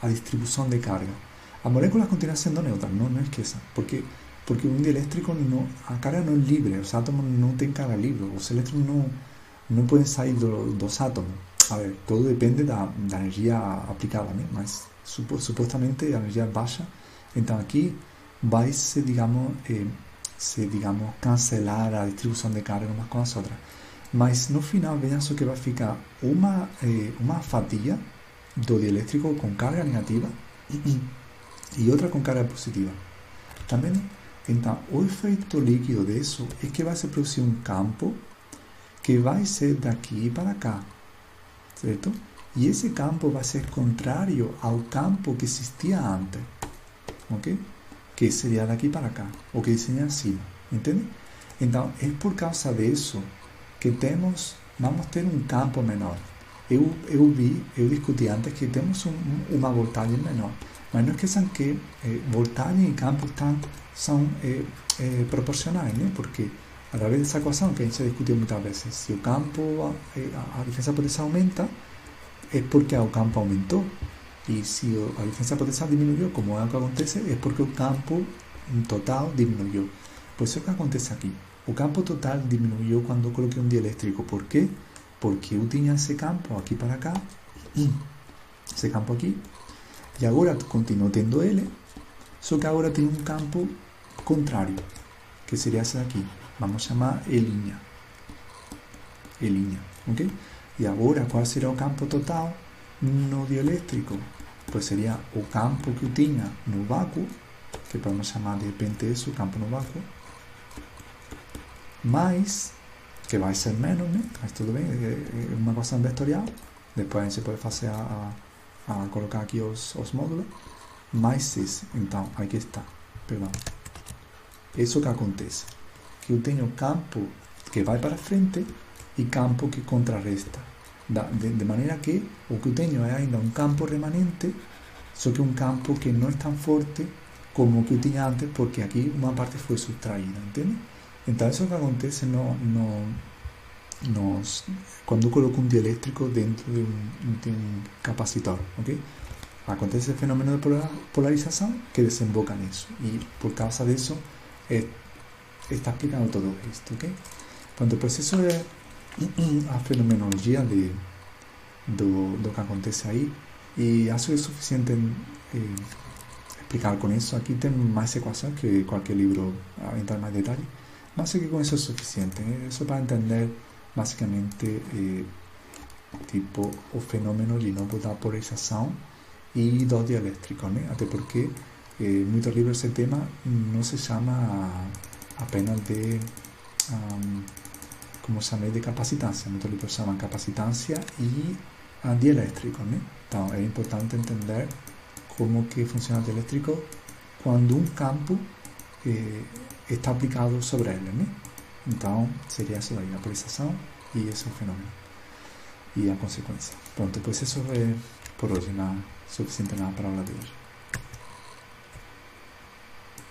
a distribuição de carga. A molécula continua sendo neutra, não esqueça, porque um dielétrico, a carga não é livre, os átomos não têm carga livre, os elétrons não podem sair dos átomos. A ver, tudo depende da energia aplicada, né? Mas supostamente a energia é baixa, então aqui vai se, digamos, cancelar a distribuição de carga umas com as outras. Mas no final, vejam só que vai ficar uma fatia do dielétrico com carga negativa e outra com carga positiva. Tá vendo? Então, o efeito líquido disso é que vai se produzir um campo que vai ser daqui para cá, certo? E esse campo vai ser contrário ao campo que existia antes, ok? Que seria daqui para cá, o que desenha acima, entende? Então, é por causa disso que vamos ter um campo menor. Eu discuti antes que temos uma voltagem menor, mas não esqueçam que voltagem e campo são proporcionais, né? Porque através dessa equação que a gente já discutiu muitas vezes, se o campo, a diferença potencial aumenta, é porque o campo aumentou. E se a diferença potencial diminuiu, como é o que acontece, é porque o campo total diminuiu. Pois é o que acontece aqui. O campo total diminuiu quando eu coloquei um dielétrico. Por quê? Porque eu tinha esse campo aqui para cá, esse campo aqui, e agora continuo tendo ele, só que agora tem um campo contrário, que seria esse daqui. Vamos chamar E'. E', ok? E agora, qual será o campo total no dielétrico? Pois seria o campo que eu tinha no vácuo, que podemos chamar de repente isso, o campo no vácuo, mais, que vai ser menos, né? Mas tudo bem, é uma equação vetorial. Depois a gente pode fazer a colocar aqui os módulos, mais esse. Então, aqui está, perdão. Isso que acontece, que eu tenho campo que vai para frente e campo que contrarresta. De maneira que o que eu tenho é ainda um campo remanente, só que um campo que não é tão forte como que eu tinha antes, porque aqui uma parte foi subtraída, entende? Então isso que acontece quando eu coloco um dielétrico dentro de um capacitor, ok? Acontece el fenómeno de polarización que desemboca en eso, y por causa de eso está explicando todo esto, ¿ok? Cuando el proceso de a fenomenología do que acontece ahí, y eso es suficiente explicar con eso. Aquí tengo más ecuaciones que cualquier libro a entrar más detalle, más que con eso es suficiente, ¿eh? Eso para entender básicamente tipo o fenómeno linear da polarización y dos dieléctricos, ¿no? Até porque muchos libros ese tema no se llama apenas de como se llama de capacitancia, muchos libros se llaman capacitancia y dieléctrico, ¿no? Entonces es importante entender cómo que funciona el dieléctrico cuando un campo está aplicado sobre él, ¿no? Entonces sería eso de la polarización y ese fenómeno y a consecuencia. Pronto, pues eso es por hoy, nada suficiente nada para hablar de hoy.